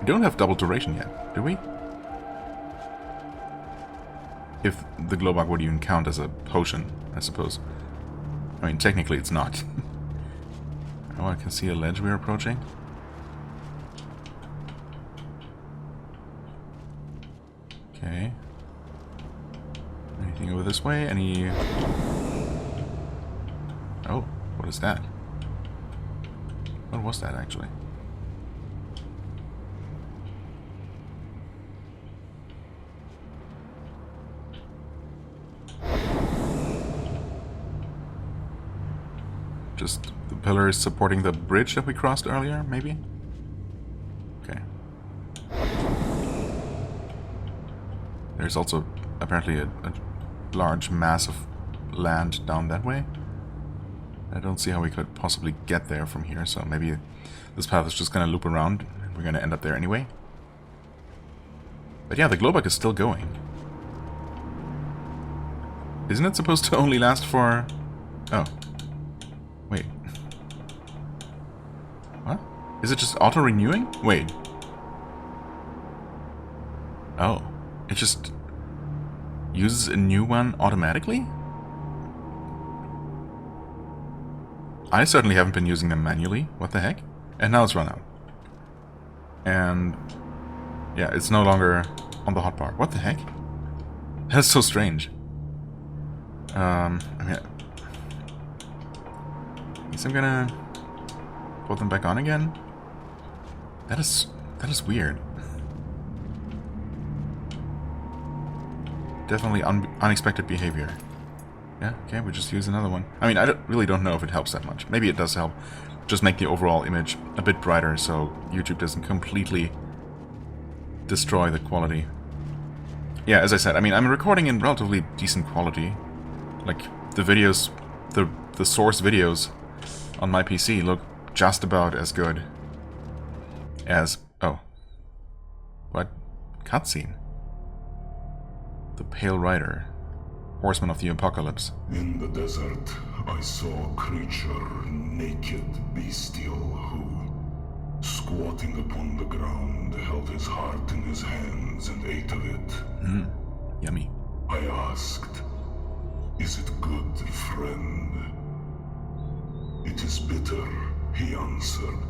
We don't have double duration yet, do we? If the glowbug would even count as a potion, I suppose. I mean, technically it's not. Oh, I can see a ledge we're approaching. Okay. Anything over this way? Any... Oh, what is that? What was that, actually? Just the pillars supporting the bridge that we crossed earlier, maybe? Okay. There's also apparently a large mass of land down that way. I don't see how we could possibly get there from here, so maybe this path is just going to loop around and we're going to end up there anyway. But yeah, the glowbug is still going. Isn't it supposed to only last for... Oh. Wait. What? Is it just auto-renewing? Wait. Oh. It just uses a new one automatically? I certainly haven't been using them manually. What the heck? And now it's run out. And... yeah, it's no longer on the hotbar. What the heck? That's so strange. I mean... I guess I'm gonna... put them back on again? That is weird. Definitely unexpected behavior. Yeah, okay, we just use another one. I mean, really don't know if it helps that much. Maybe it does help. Just make the overall image a bit brighter so YouTube doesn't completely destroy the quality. Yeah, as I said, I mean, I'm recording in relatively decent quality. Like, the videos, the source videos on my PC look just about as good as... oh. What? Cutscene. The Pale Rider. Horseman of the Apocalypse. In the desert, I saw a creature, naked, bestial, who, squatting upon the ground, held his heart in his hands and ate of it. Yummy. I asked, "Is it good, friend?" "It is bitter," he answered,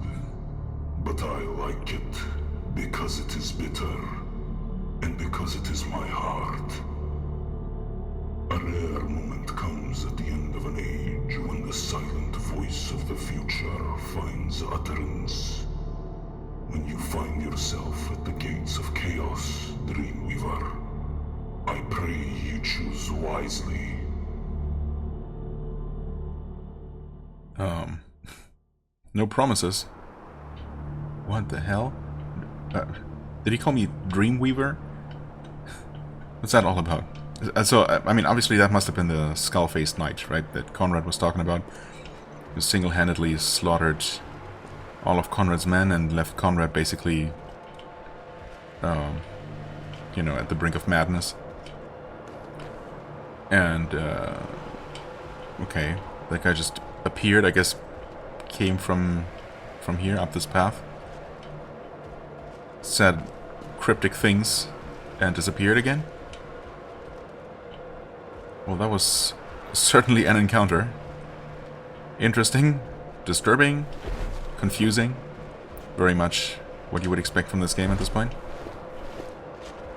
"but I like it, because it is bitter, and because it is my heart." A rare moment comes at the end of an age when the silent voice of the future finds utterance. When you find yourself at the gates of chaos, Dreamweaver, I pray you choose wisely. No promises. What the hell? Did he call me Dreamweaver? What's that all about? So, I mean, obviously that must have been the skull-faced knight, right? That Conrad was talking about. Who single-handedly slaughtered all of Conrad's men and left Conrad basically, you know, at the brink of madness. And, okay, that guy just appeared, I guess, came from here, up this path. Said cryptic things, and disappeared again. Well, that was certainly an encounter. Interesting, disturbing, confusing. Very much what you would expect from this game at this point.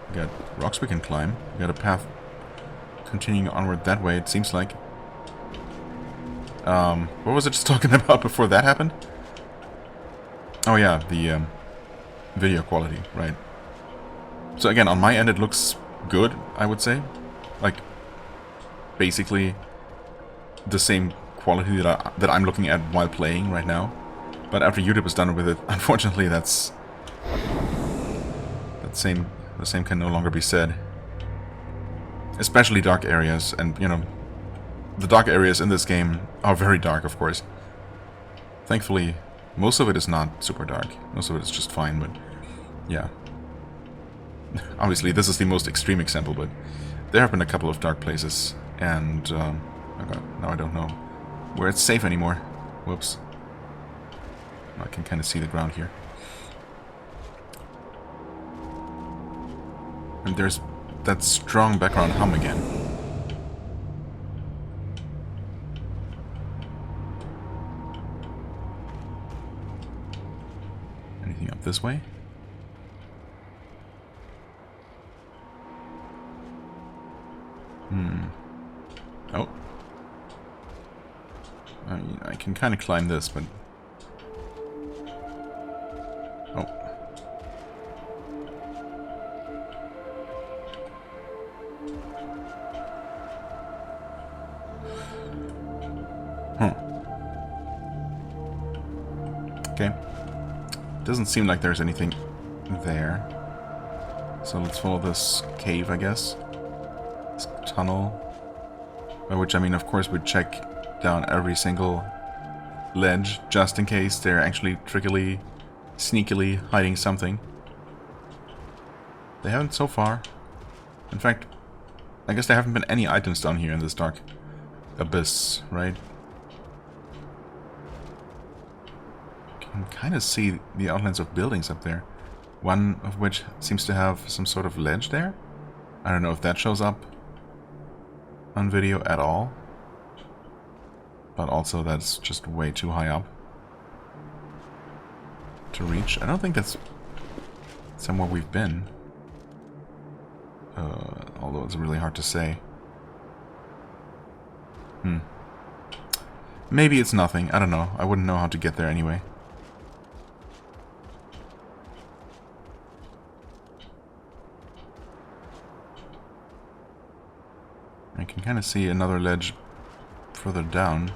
We got rocks we can climb. We got a path continuing onward that way, it seems like. What was I just talking about before that happened? Oh yeah, the video quality, right. So again, on my end it looks good, I would say. Like, basically the same quality that I'm looking at while playing right now. But after YouTube is done with it, unfortunately the same can no longer be said. Especially dark areas, and you know, the dark areas in this game are very dark, of course. Thankfully, most of it is not super dark. Most of it is just fine, but yeah. Obviously, this is the most extreme example, but there have been a couple of dark places, and oh god, now I don't know where it's safe anymore. Whoops. I can kind of see the ground here. And there's that strong background hum again. Anything up this way? Oh. I can kind of climb this, but... Oh. Huh. Okay. Doesn't seem like there's anything there. So let's follow this cave, I guess. This tunnel. By which I mean, of course, we'd check down every single ledge, just in case they're actually trickily, sneakily hiding something. They haven't so far. In fact, I guess there haven't been any items down here in this dark abyss, right? You can kind of see the outlines of buildings up there. One of which seems to have some sort of ledge there. I don't know if that shows up on video at all. But also that's just way too high up to reach. I don't think that's somewhere we've been. Although it's really hard to say. Maybe it's nothing. I don't know. I wouldn't know how to get there anyway. I can kind of see another ledge further down.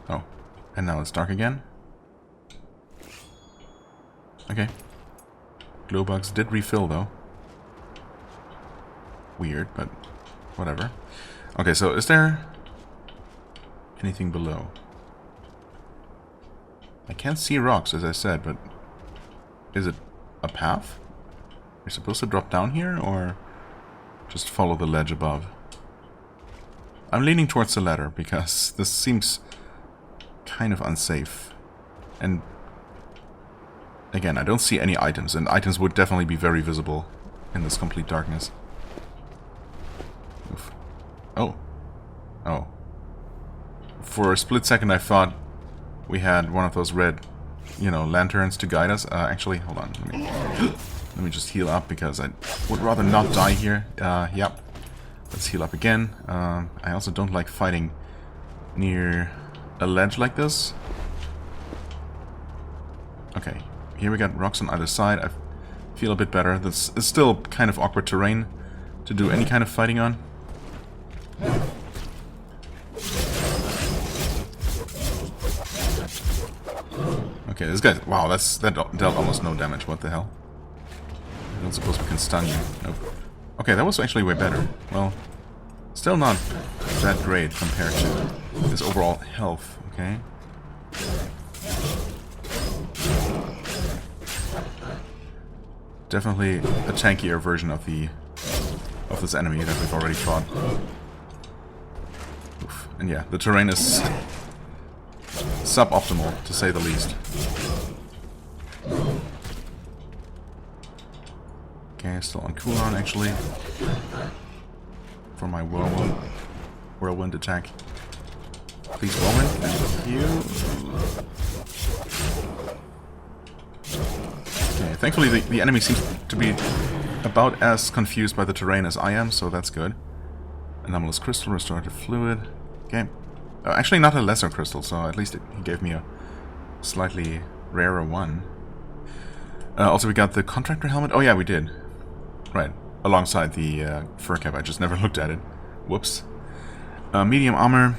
Oh, and now it's dark again. Okay. Glow bugs did refill though. Weird, but whatever. Okay, so is there anything below? I can't see rocks, as I said, but is it a path? You're supposed to drop down here, or just follow the ledge above? I'm leaning towards the latter, because this seems kind of unsafe. And again, I don't see any items, and items would definitely be very visible in this complete darkness. Oof. Oh. Oh. For a split second I thought we had one of those red, you know, lanterns to guide us. Actually, hold on. Let me just heal up, because I would rather not die here. Yep. Let's heal up again. I also don't like fighting near a ledge like this. Okay. Here we got rocks on either side. I feel a bit better. This is still kind of awkward terrain to do any kind of fighting on. Okay, this guy... Wow, that dealt almost no damage. What the hell? I don't suppose we can stun you. Nope. Okay, that was actually way better. Well, still not that great compared to his overall health, okay? Definitely a tankier version of the of this enemy that we've already fought. Oof. And yeah, the terrain is suboptimal, to say the least. Okay, still on cooldown actually. For my whirlwind attack. Please whirlwind, thank you. Okay, thankfully the enemy seems to be about as confused by the terrain as I am, so that's good. Anomalous crystal, restorative fluid. Okay. Actually not a lesser crystal, so at least he gave me a slightly rarer one. Also we got the contractor helmet. Oh yeah, we did. Right. Alongside the fur cap. I just never looked at it. Whoops. Medium armor.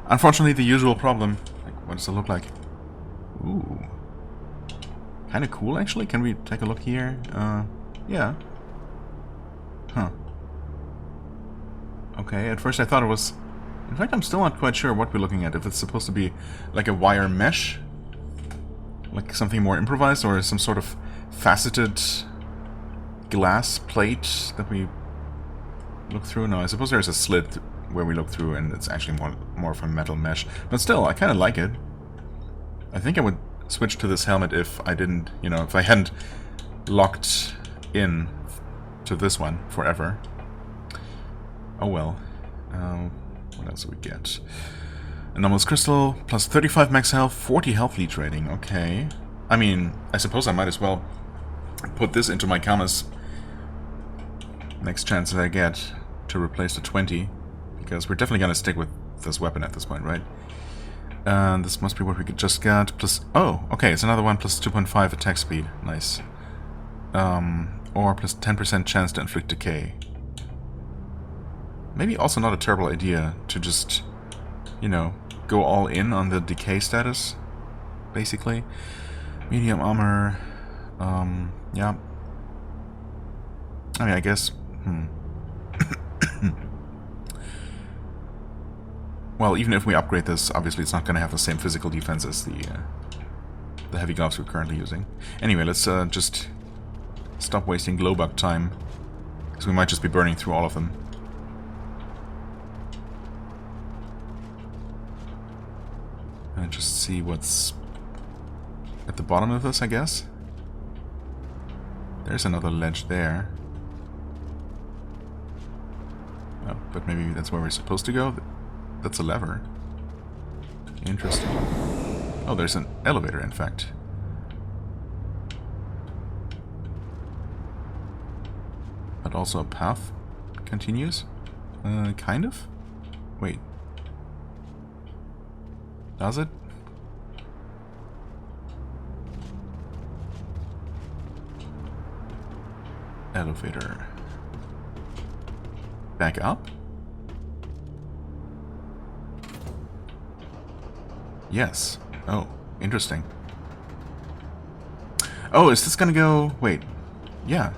Unfortunately, the usual problem. Like, what does it look like? Ooh. Kind of cool, actually. Can we take a look here? Yeah. Huh. Okay, at first I thought it was... In fact, I'm still not quite sure what we're looking at. If it's supposed to be like a wire mesh, like something more improvised, or some sort of faceted glass plate that we look through. No, I suppose there's a slit where we look through and it's actually more of a metal mesh. But still, I kind of like it. I think I would switch to this helmet if I didn't, you know, if I hadn't locked in to this one forever. Oh well. What else do we get? Anomalous crystal, plus 35 max health, 40 health leech rating. Okay. I mean, I suppose I might as well put this into my Kamas next chance that I get to replace the 20. Because we're definitely going to stick with this weapon at this point, right? And this must be what we just got. Plus, oh, okay, it's another one plus 2.5 attack speed. Nice. Or plus 10% chance to inflict decay. Maybe also not a terrible idea to just, you know, go all in on the decay status, basically. Medium armor, yeah. I mean, I guess, well, even if we upgrade this, obviously it's not going to have the same physical defense as the heavy gloves we're currently using. Anyway, let's just stop wasting glowbug time, because we might just be burning through all of them. And just see what's at the bottom of this, I guess. There's another ledge there. Oh, but maybe that's where we're supposed to go. That's a lever. Interesting. Oh, there's an elevator, in fact. But also a path continues? Kind of? Wait. Does it? Elevator. Back up? Yes. Oh, interesting. Oh, is this gonna go... Wait. Yeah.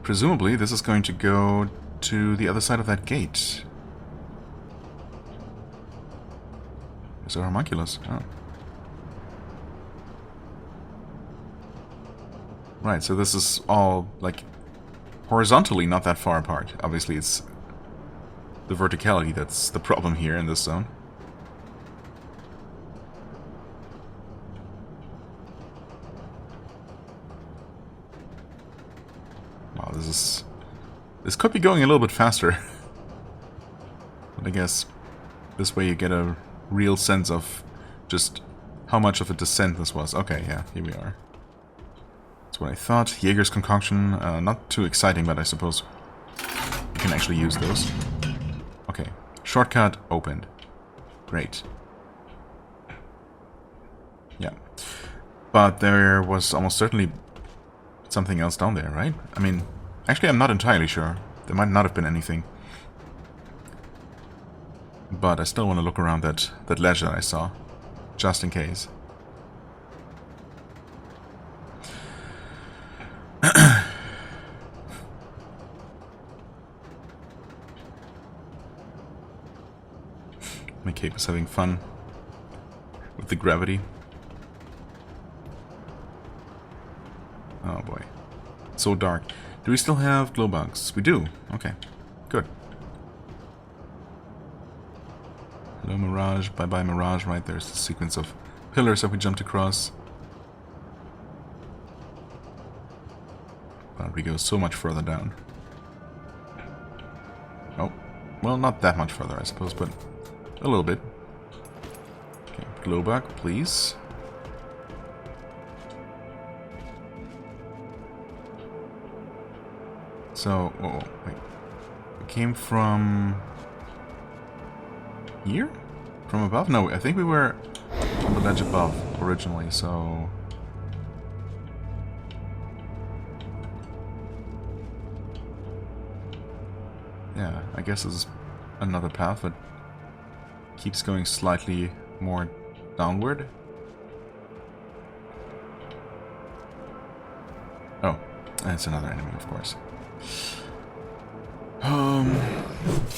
Presumably, this is going to go to the other side of that gate. Is there a homunculus? Oh. Right, so this is all, like, horizontally not that far apart. Obviously, it's the verticality that's the problem here in this zone. Wow, this could be going a little bit faster. But I guess this way you get a real sense of just how much of a descent this was. Okay, yeah, here we are. That's what I thought. Jaeger's concoction, not too exciting, but I suppose you can actually use those. Okay, shortcut opened. Great. Yeah. But there was almost certainly something else down there, right? I mean, actually I'm not entirely sure. There might not have been anything. But I still want to look around that ledge that I saw, just in case. My cape is having fun with the gravity. Oh boy. So dark. Do we still have glow bugs? We do. Okay. Good. Hello, Mirage. Bye-bye, Mirage. Right, there's the sequence of pillars that we jumped across. But we go so much further down. Oh. Well, not that much further, I suppose, but a little bit. Okay, glow bug, please. So, oh, wait. We came from here? From above? No, I think we were on the ledge above originally, so... Yeah, I guess this is another path that keeps going slightly more downward. Oh, that's another enemy, of course.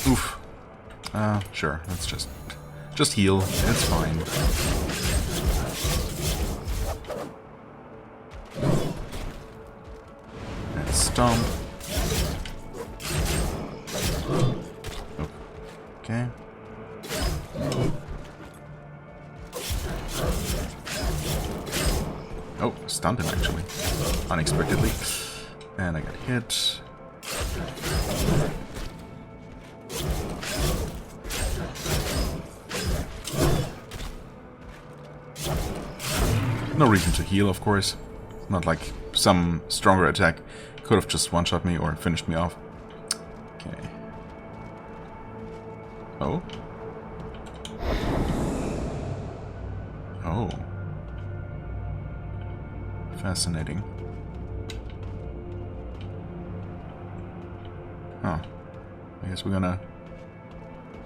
Oof. Sure, let's just heal. It's fine. And stomp. Oh. Okay. Oh, stunned him actually. Unexpectedly. And I got hit. No reason to heal, of course. Not like some stronger attack could have just one-shot me or finished me off. Okay. Oh? Oh. Fascinating. Huh. I guess we're gonna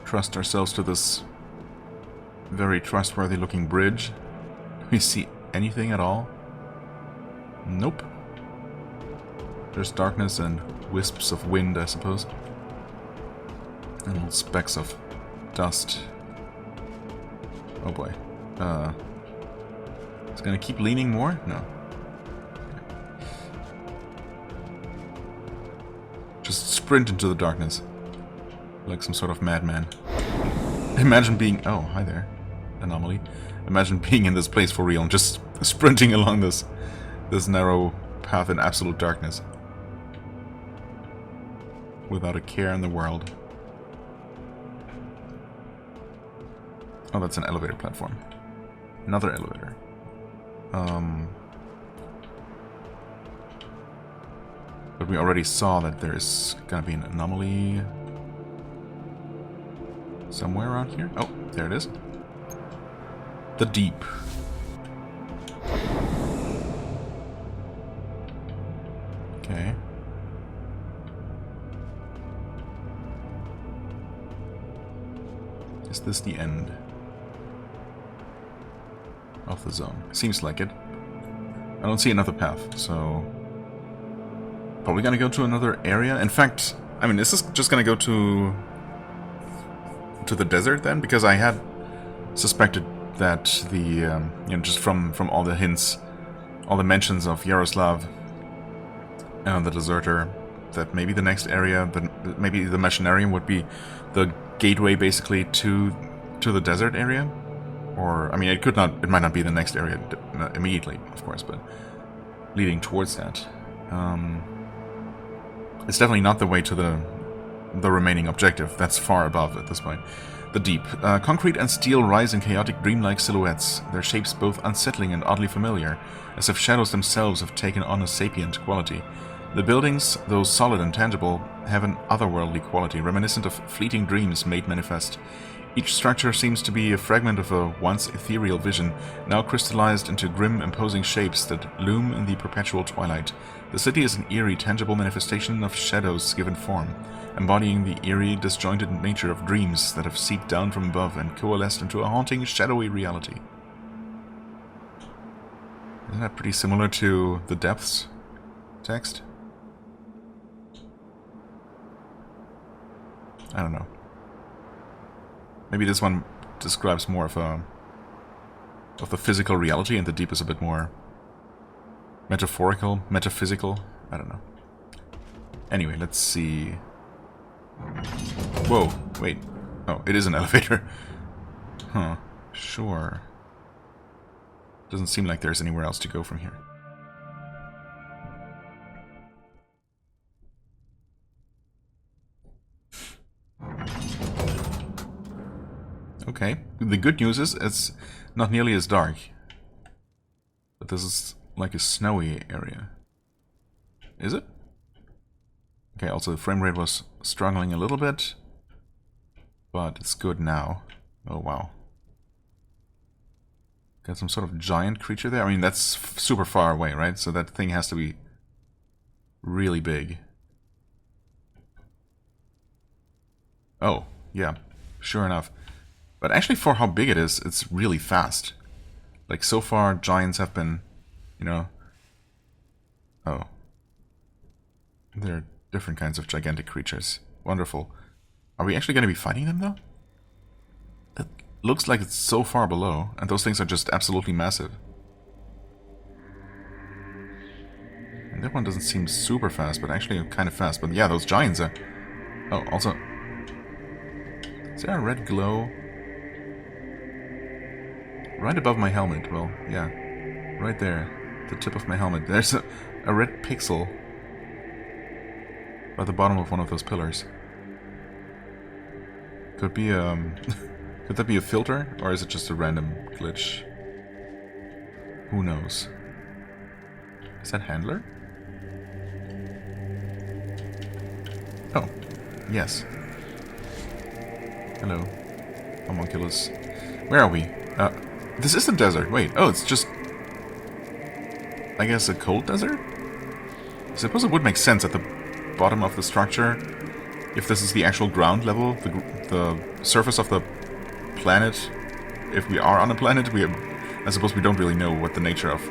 trust ourselves to this very trustworthy looking bridge. Do we see anything at all? Nope. There's darkness and wisps of wind, I suppose. And little specks of dust. Oh boy. It's gonna keep leaning more? No. Just sprint into the darkness. Like some sort of madman. Imagine being... Oh, hi there. Anomaly. Imagine being in this place for real and just sprinting along this narrow path in absolute darkness. Without a care in the world. Oh, that's an elevator platform. Another elevator. But we already saw that there's gonna be an anomaly somewhere around here. Oh, there it is. The deep. Okay. Is this the end of the zone? Seems like it. I don't see another path, so... Probably gonna go to another area. In fact, I mean, is this just gonna go to the desert then? Because I had suspected that the, you know, just from all the hints, all the mentions of Yaroslav and the deserter, that maybe the next area, maybe the Machinarium would be the gateway basically to the desert area. Or, I mean, it might not be the next area immediately, of course, but leading towards that. It's definitely not the way to the remaining objective. That's far above at this point. The deep. Concrete and steel rise in chaotic dreamlike silhouettes, their shapes both unsettling and oddly familiar, as if shadows themselves have taken on a sapient quality. The buildings, though solid and tangible, have an otherworldly quality, reminiscent of fleeting dreams made manifest. Each structure seems to be a fragment of a once ethereal vision, now crystallized into grim, imposing shapes that loom in the perpetual twilight. The city is an eerie, tangible manifestation of shadows given form, embodying the eerie, disjointed nature of dreams that have seeped down from above and coalesced into a haunting, shadowy reality. Isn't that pretty similar to the Depths text? I don't know. Maybe this one describes more of the physical reality, and the deep is a bit more metaphorical, metaphysical. I don't know. Anyway, let's see. Whoa, wait. Oh, it is an elevator. Huh, sure. Doesn't seem like there's anywhere else to go from here. Okay, the good news is it's not nearly as dark. But this is like a snowy area. Is it? Okay, also the frame rate was struggling a little bit. But it's good now. Oh wow. Got some sort of giant creature there. I mean, that's super far away, right? So that thing has to be really big. Oh, yeah. Sure enough. But actually, for how big it is, it's really fast. Like, so far, giants have been, you know... Oh. There are different kinds of gigantic creatures. Wonderful. Are we actually going to be fighting them, though? It looks like it's so far below, and those things are just absolutely massive. And that one doesn't seem super fast, but actually kind of fast. But yeah, those giants are... Oh, also... Is there a red glow? Right above my helmet. Well, yeah. Right there. The tip of my helmet. There's a red pixel by the bottom of one of those pillars. Could be could that be a filter, or is it just a random glitch? Who knows? Is that handler? Oh, yes. Hello, homunculus. Where are we? This is the desert. Wait, oh, it's just... I guess a cold desert? I suppose it would make sense at the bottom of the structure. If this is the actual ground level, the surface of the planet, if we are on a planet, I suppose we don't really know what the nature of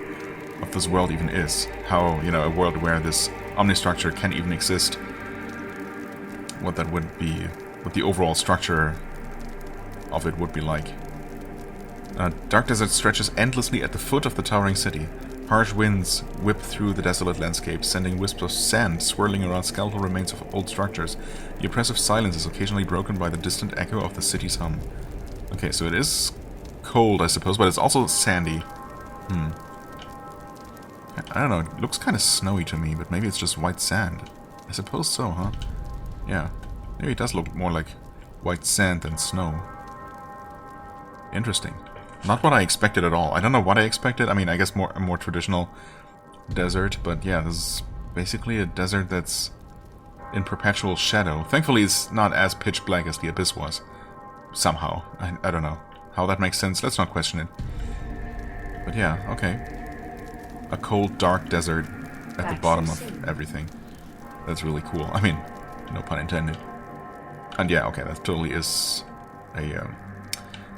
this world even is. How, you know, a world where this Omnistructure can even exist. What that would be, what the overall structure of it would be like. Dark desert stretches endlessly at the foot of the towering city. Harsh winds whip through the desolate landscape, sending wisps of sand swirling around skeletal remains of old structures. The oppressive silence is occasionally broken by the distant echo of the city's hum. Okay, so it is cold, I suppose, but it's also sandy. I don't know, it looks kind of snowy to me, but maybe it's just white sand. I suppose so, huh? Yeah, maybe it does look more like white sand than snow. Interesting. Not what I expected at all. I don't know what I expected. I mean, I guess a more traditional desert, but yeah, this is basically a desert that's in perpetual shadow. Thankfully, it's not as pitch black as the Abyss was. Somehow. I don't know how that makes sense. Let's not question it. But yeah, okay. A cold, dark desert at the bottom of everything. That's really cool. I mean, no pun intended. And yeah, okay, that totally is a...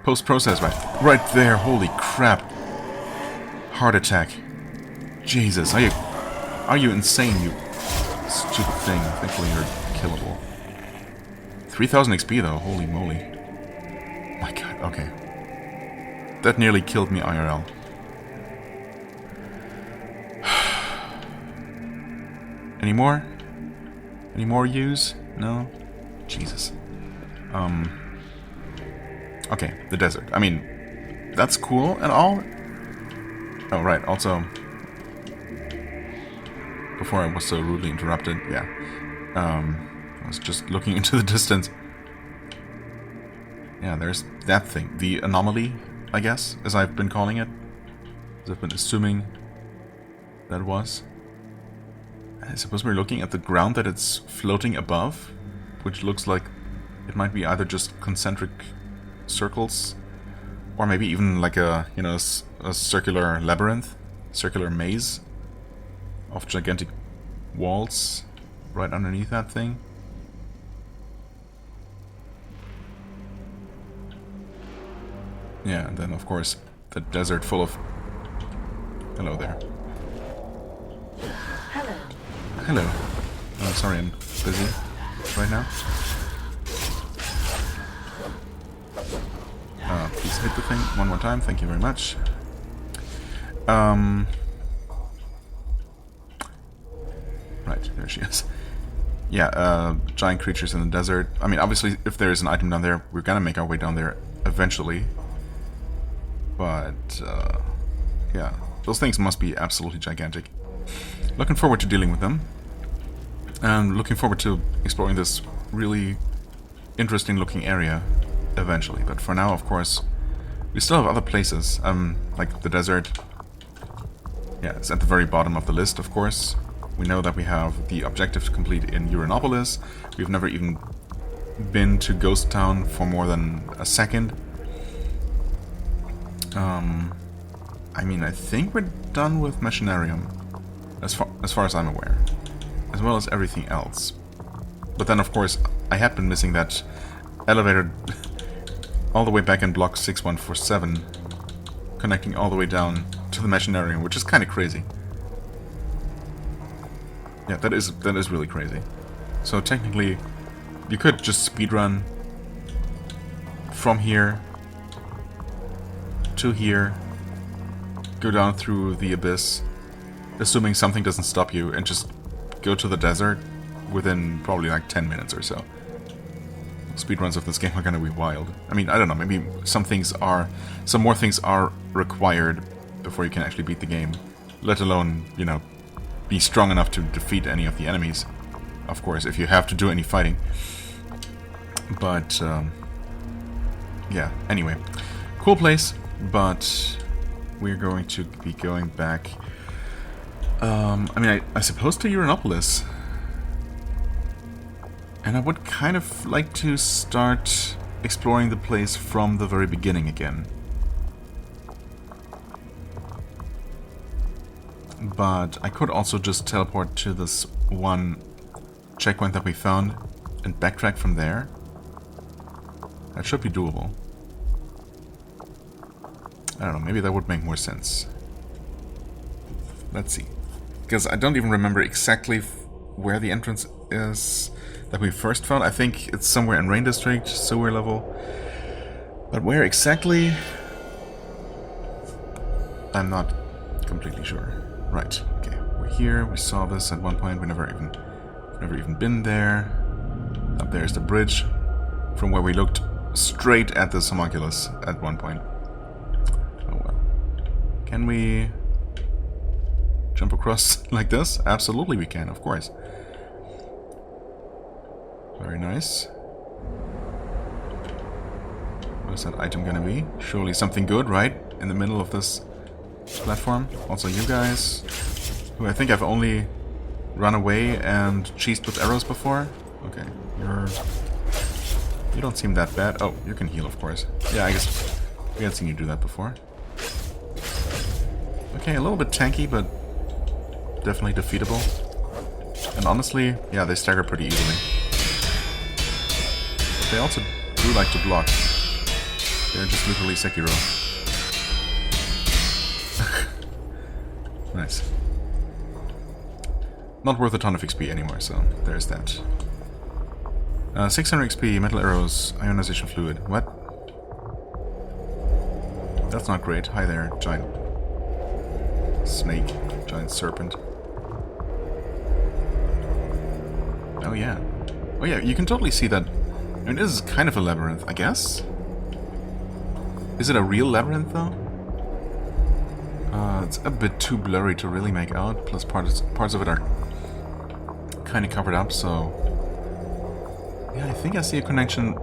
post-process right there. Holy crap. Heart attack. Jesus, are you insane, you stupid thing? Thankfully you're killable. 3000 XP though, holy moly. My god, okay. That nearly killed me IRL. Any more? Any more use? No? Jesus. Okay, the desert. I mean, that's cool and all. Oh, right, also... Before I was so rudely interrupted, yeah. I was just looking into the distance. Yeah, there's that thing. The anomaly, I guess, as I've been calling it. As I've been assuming that was. I suppose we're looking at the ground that it's floating above, which looks like it might be either just concentric circles, or maybe even like a, you know, a circular labyrinth, circular maze of gigantic walls right underneath that thing. Yeah, and then of course the desert full of... Hello there. Hello. Hello. Oh, sorry, I'm busy right now. Please hit the thing one more time. Thank you very much. Right, there she is. yeah, giant creatures in the desert. I mean, obviously, if there is an item down there, we're gonna make our way down there eventually. But, yeah, those things must be absolutely gigantic. Looking forward to dealing with them. And looking forward to exploring this really interesting looking area eventually. But for now, of course, we still have other places, like the desert. Yeah, it's at the very bottom of the list, of course. We know that we have the objective to complete in Uranopolis. We've never even been to Ghost Town for more than a second. I mean, I think we're done with Machinarium, as far as I'm aware, as well as everything else. But then, of course, I had been missing that elevator all the way back in block 6147, connecting all the way down to the Machinarium, which is kind of crazy. Yeah, that is really crazy. So technically, you could just speedrun from here to here, go down through the abyss, assuming something doesn't stop you, and just go to the desert within probably like 10 minutes or so. Speedruns of this game are gonna be wild. I mean, I don't know, maybe some more things are required before you can actually beat the game. Let alone, you know, be strong enough to defeat any of the enemies. Of course, if you have to do any fighting. But, yeah, anyway. Cool place, but we're going to be going back. I mean, I suppose to Uranopolis. And I would kind of like to start exploring the place from the very beginning again. But I could also just teleport to this one checkpoint that we found and backtrack from there. That should be doable. I don't know, maybe that would make more sense. Let's see. Because I don't even remember exactly where the entrance is that we first found. I think it's somewhere in Rain District, sewer level. But where exactly? I'm not completely sure. Right, okay. We're here, we saw this at one point, we never even been there. Up there's the bridge, from where we looked straight at this homunculus at one point. Oh well. Can we jump across like this? Absolutely we can, of course. Very nice. What is that item gonna be? Surely something good, right? In the middle of this platform. Also you guys, who I think I've only run away and cheesed with arrows before. Okay, you don't seem that bad. Oh, you can heal, of course. Yeah, I guess we had seen you do that before. Okay, a little bit tanky, but definitely defeatable. And honestly, yeah, they stagger pretty easily. But they also do like to block. They're just literally Sekiro. Nice. Not worth a ton of XP anymore, so there's that. 600 XP, metal arrows, ionization fluid. What? That's not great. Hi there, giant snake, giant serpent. Oh yeah. Oh yeah, you can totally see that. I mean, this is kind of a labyrinth, I guess? Is it a real labyrinth, though? It's a bit too blurry to really make out, plus parts of it are kind of covered up, so... Yeah, I think I see a connection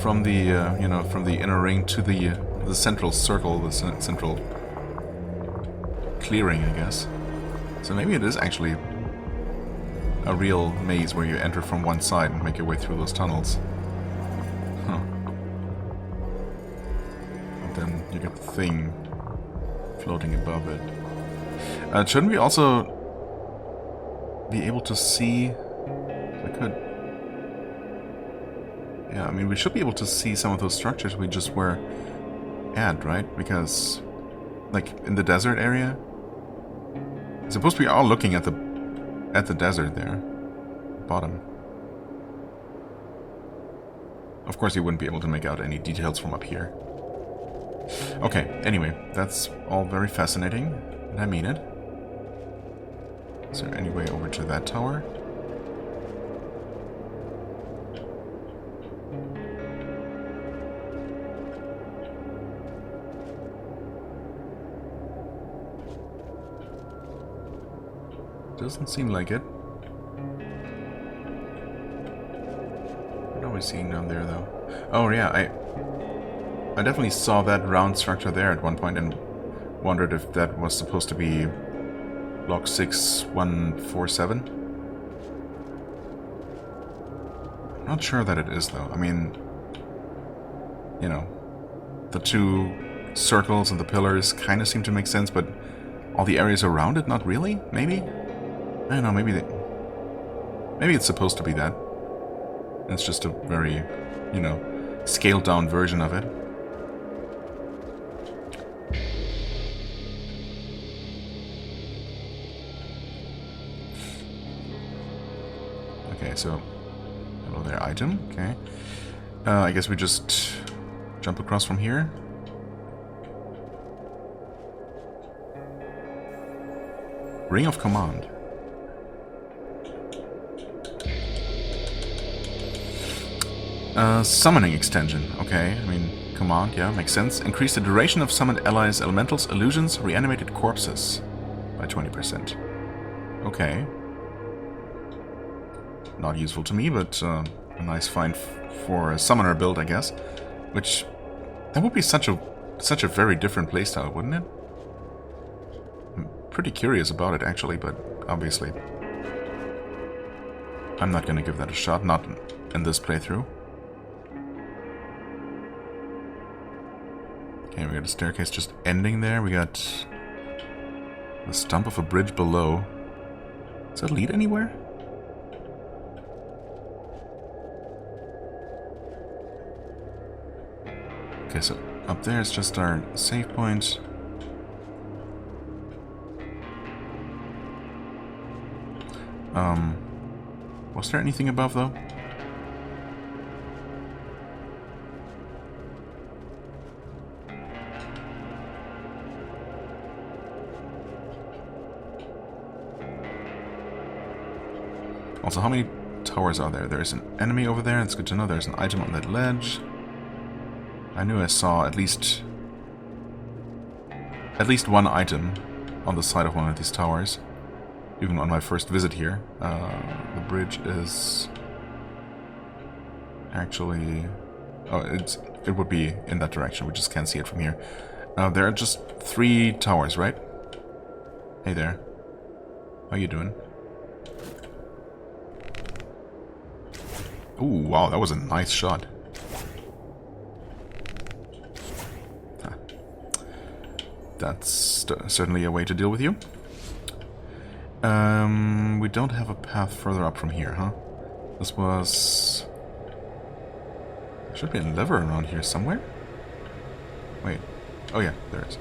from the, you know, from the inner ring to the central circle, the central clearing, I guess. So maybe it is actually a real maze where you enter from one side and make your way through those tunnels. Huh. And then you get the thing floating above it. Shouldn't we also be able to see... If I could... Yeah, I mean, we should be able to see some of those structures we just were at, right? Because, like, in the desert area... I suppose we are looking at the desert there. Bottom. Of course you wouldn't be able to make out any details from up here. Okay, anyway, that's all very fascinating, and I mean it. Is there any way over to that tower? Doesn't seem like it. What are we seeing down there, though? Oh, yeah, I definitely saw that round structure there at one point and wondered if that was supposed to be block 6147. I'm not sure that it is, though. I mean, you know, the two circles and the pillars kind of seem to make sense, but all the areas around it, not really? Maybe? I don't know, maybe it's supposed to be that. It's just a very, you know, scaled down version of it. Okay, so hello there, item. Okay. I guess we just jump across from here. Ring of Command. Summoning extension. Okay, I mean, command, yeah, makes sense. Increase the duration of summoned allies, elementals, illusions, reanimated corpses by 20%. Okay. Not useful to me, but a nice find for a summoner build, I guess. Which, that would be such a very different playstyle, wouldn't it? I'm pretty curious about it, actually, but obviously I'm not gonna give that a shot, not in this playthrough. Okay, we got a staircase just ending there. We got the stump of a bridge below. Does that lead anywhere? Okay, so up there is just our save point. Was there anything above, though? Also, how many towers are there? There's an enemy over there. It's good to know. There's an item on that ledge. I knew I saw at least one item on the side of one of these towers, even on my first visit here. The bridge is actually... oh, it would be in that direction. We just can't see it from here. There are just 3 towers, right? Hey there. How you doing? Ooh, wow, that was a nice shot. That's certainly a way to deal with you. We don't have a path further up from here, huh? This was... there should be a lever around here somewhere. Wait. Oh yeah, there is.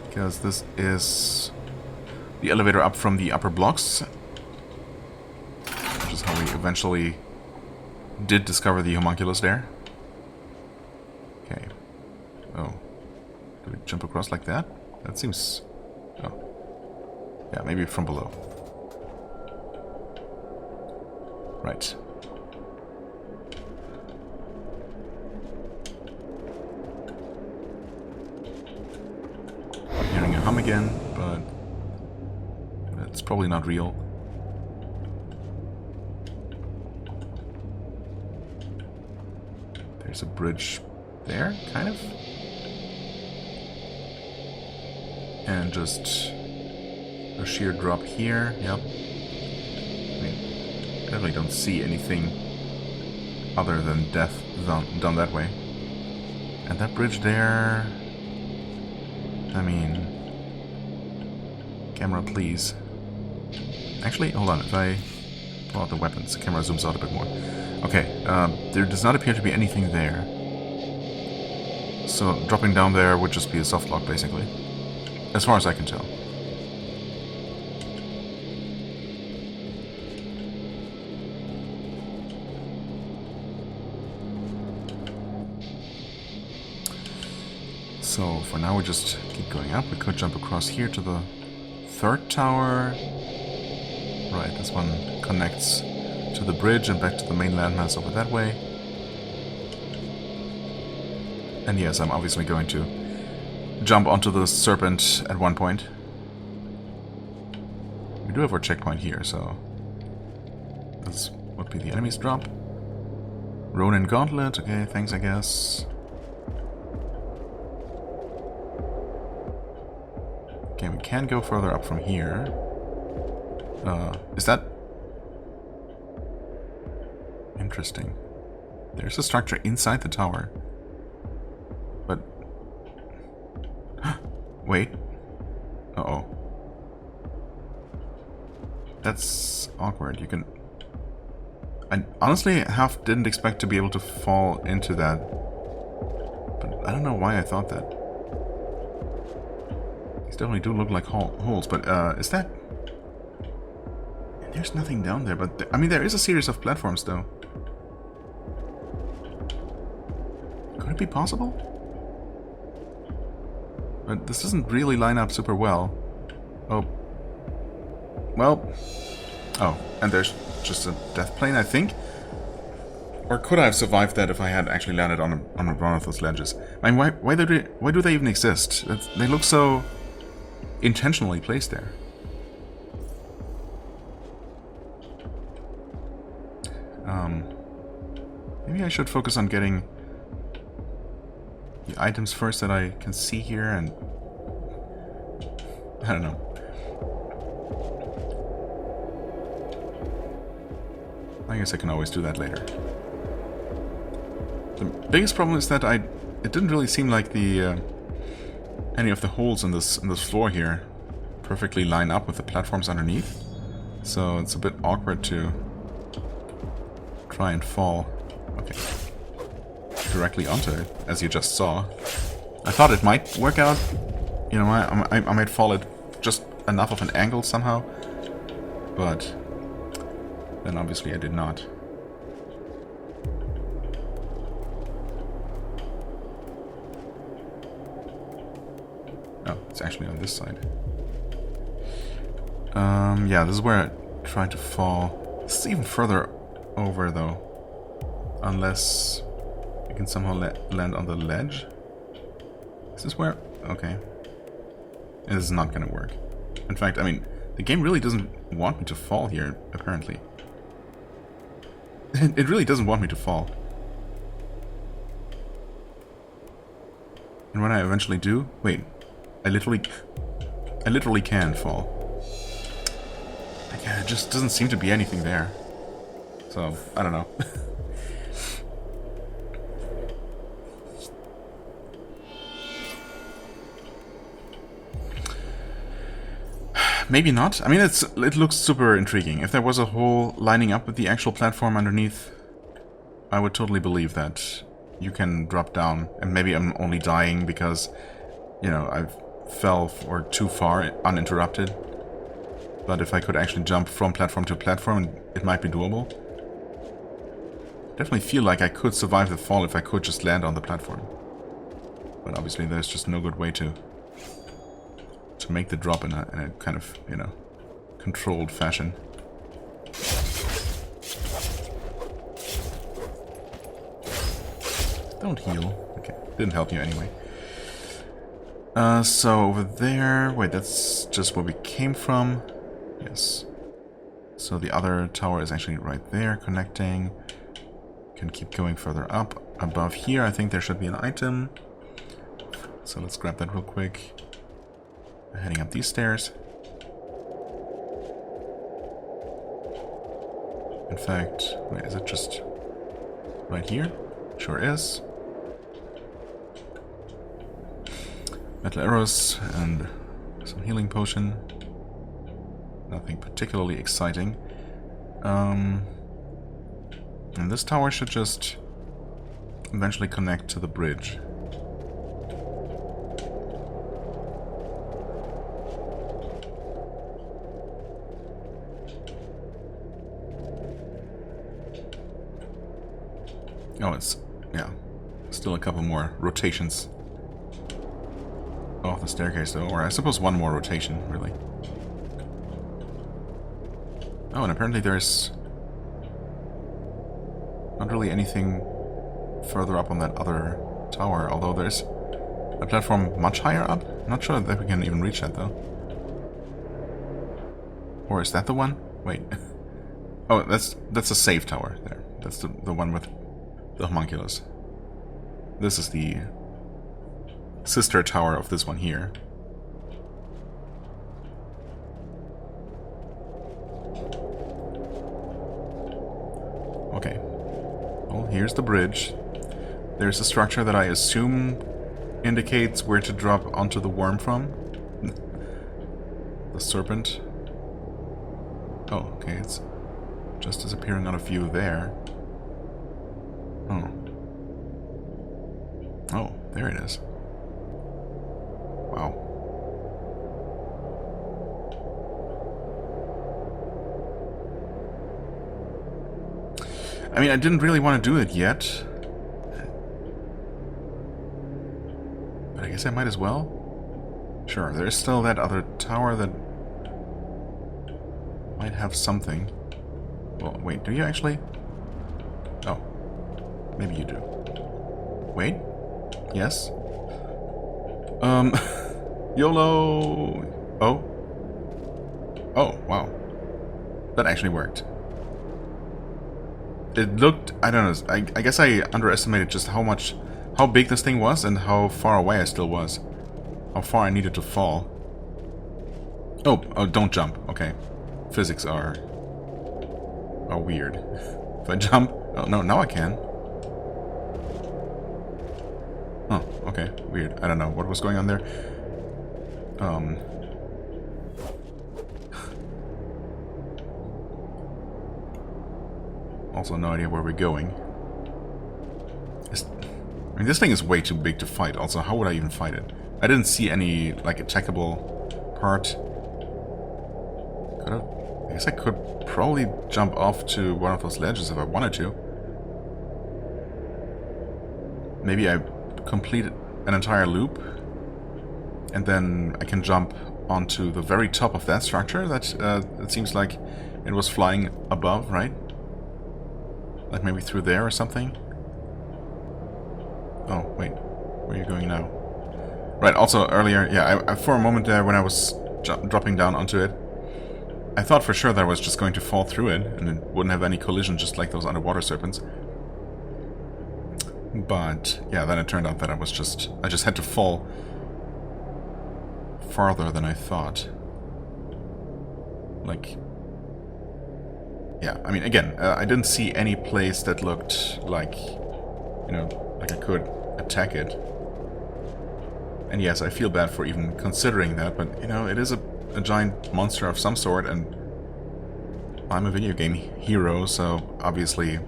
Because this is the elevator up from the upper blocks. Which is how we eventually did discover the homunculus there. Okay. Oh. Do we jump across like that? That seems... oh. Yeah, maybe from below. Right. I'm hearing a hum again, but... that's probably not real. There's a bridge there, kind of. And just a sheer drop here. Yep. I mean, I definitely don't see anything other than death down that way. And that bridge there... I mean... camera, please. Actually, hold on. If I pull out the weapons, the camera zooms out a bit more. Okay, there does not appear to be anything there. So dropping down there would just be a soft lock, basically. As far as I can tell. So for now we just keep going up. We could jump across here to the 3rd tower. Right, this one connects to the bridge and back to the main landmass over that way. And yes, I'm obviously going to jump onto the serpent at one point. We do have our checkpoint here, so this would be the enemy's drop. Ronin Gauntlet, okay, thanks I guess. Okay, we can go further up from here. Is that... Interesting. There's a structure inside the tower. But... Wait. Uh-oh. That's awkward. You can... I honestly half didn't expect to be able to fall into that. But I don't know why I thought that. These definitely do look like holes, but is that... There's nothing down there, but... I mean, there is a series of platforms, though. Could it be possible? But this doesn't really line up super well. Oh. Well... Oh, and there's just a death plane, I think? Or could I have survived that if I had actually landed on one of those ledges? I mean, why do they even exist? They look so intentionally placed there. Maybe I should focus on getting the items first that I can see here, and I don't know. I guess I can always do that later. The biggest problem is that it didn't really seem like the any of the holes in this floor here perfectly line up with the platforms underneath. So it's a bit awkward to try and fall. Okay. Directly onto it, as you just saw. I thought it might work out. You know, I might fall at just enough of an angle somehow. But then obviously I did not. Oh, it's actually on this side. Yeah, this is where I tried to fall. This is even further over, though. Unless you can somehow land on the ledge. Is this where... Okay. This is not gonna work. In fact, I mean, the game really doesn't want me to fall here, apparently. It really doesn't want me to fall. And when I eventually do... Wait. I literally can fall. Again, it just doesn't seem to be anything there. So, I don't know. Maybe not. I mean, it looks super intriguing. If there was a hole lining up with the actual platform underneath, I would totally believe that you can drop down. And maybe I'm only dying because, you know, I fell for too far uninterrupted. But if I could actually jump from platform to platform, it might be doable. Definitely feel like I could survive the fall if I could just land on the platform. But obviously there's just no good way to make the drop in a kind of, you know, controlled fashion. Don't heal. Okay, didn't help you anyway. So over there... Wait, that's just where we came from. Yes. So the other tower is actually right there, connecting. Can keep going further up. Above here, I think there should be an item. So let's grab that real quick. Heading up these stairs. In fact, wait, is it just right here? Sure is. Metal arrows and some healing potion. Nothing particularly exciting. And this tower should just eventually connect to the bridge. Oh, it's, yeah, still a couple more rotations off the staircase, though. Or I suppose one more rotation, really. Oh, and apparently there's not really anything further up on that other tower, although there's a platform much higher up. I'm not sure that we can even reach that, though. Or is that the one? Wait. Oh, that's a safe tower there. That's the one with the homunculus. This is the sister tower of this one here. Okay. Well, here's the bridge. There's a structure that I assume indicates where to drop onto the worm from. The serpent. Oh, okay, it's just disappearing out of view there. Oh. Oh, there it is. Wow. I mean, I didn't really want to do it yet. But I guess I might as well. Sure, there's still that other tower that might have something. Well, wait, do you actually? Oh. Maybe you do. Wait. Yes. YOLO! Oh. Oh, wow. That actually worked. It looked, I don't know, I guess I underestimated just how big this thing was and how far away I still was. How far I needed to fall. Oh, don't jump. Okay. Physics are weird. If I jump... Oh, no, now I can. Oh, okay. Weird. I don't know what was going on there. Also, no idea where we're going. I mean, this thing is way too big to fight. Also, how would I even fight it? I didn't see any, like, attackable part. I guess I could probably jump off to one of those ledges if I wanted to. Maybe I complete an entire loop, and then I can jump onto the very top of that structure. That it seems like it was flying above, right? Like maybe through there or something. Oh, wait. Where are you going now? Right, also earlier, yeah, I for a moment there when I was dropping down onto it, I thought for sure that I was just going to fall through it and it wouldn't have any collision, just like those underwater serpents. But yeah, then it turned out that I just had to fall farther than I thought. Like, yeah, I mean, again, I didn't see any place that looked like, you know, like I could attack it. And yes, I feel bad for even considering that, but, you know, it is a giant monster of some sort, and I'm a video game hero, so obviously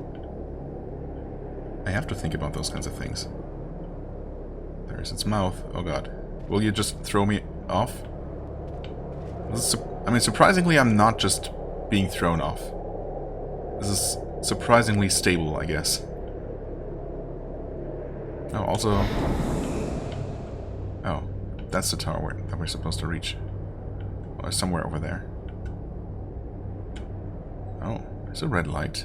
I have to think about those kinds of things. There's its mouth. Oh god. Will you just throw me off? I mean, surprisingly, I'm not just being thrown off. This is surprisingly stable, I guess. Oh, also... Oh, that's the tower that we're supposed to reach. Oh, somewhere over there. Oh, there's a red light.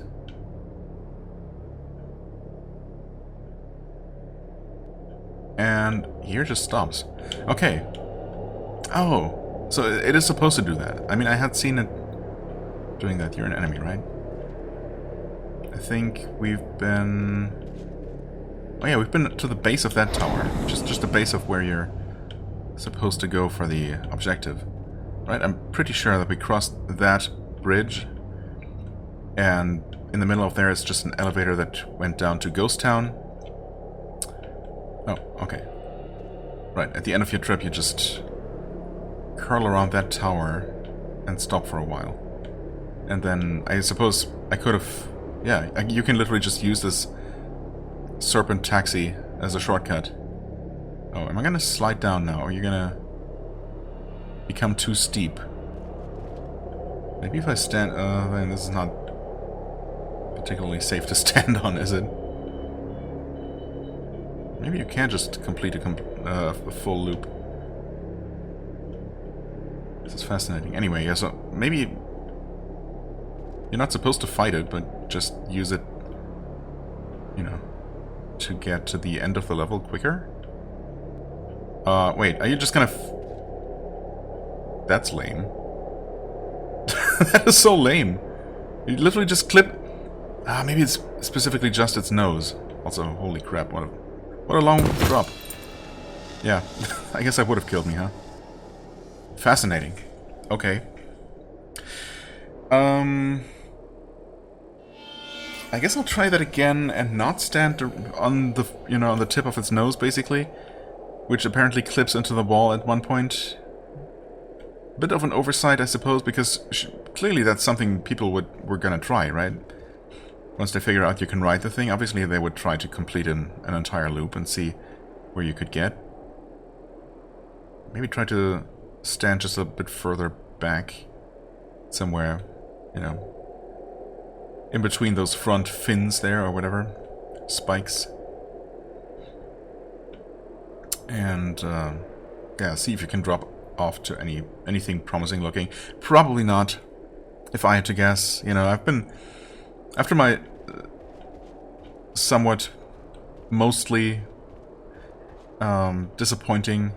And here just stops. Okay. Oh, so it is supposed to do that. I mean, I had seen it doing that. You're an enemy, right? I think we've been... Oh yeah, we've been to the base of that tower. Just the base of where you're supposed to go for the objective. Right, I'm pretty sure that we crossed that bridge. And in the middle of there is just an elevator that went down to Ghost Town. Oh, okay. Right, at the end of your trip you just curl around that tower and stop for a while. And then I suppose I could have... Yeah, you can literally just use this serpent taxi as a shortcut. Oh, am I gonna slide down now? Or are you gonna become too steep? Maybe if I stand... then this is not particularly safe to stand on, is it? Maybe you can just complete a full loop. This is fascinating. Anyway, yeah, so maybe you're not supposed to fight it, but just use it, you know, to get to the end of the level quicker? Wait, are you just gonna... That's lame. That is so lame. You literally just clip... Ah, maybe it's specifically just its nose. Also, holy crap, what a long drop. Yeah, I guess that would have killed me, huh? Fascinating. Okay. I guess I'll try that again and not stand on the, on the tip of its nose, basically. Which apparently clips into the wall at one point. Bit of an oversight, I suppose, because clearly that's something people were gonna try, right? Once they figure out you can ride the thing, obviously they would try to complete an entire loop and see where you could get. Maybe try to stand just a bit further back. Somewhere, in between those front fins there, or whatever. Spikes. And, yeah, see if you can drop off to anything promising looking. Probably not, if I had to guess. I've been... After my somewhat, mostly disappointing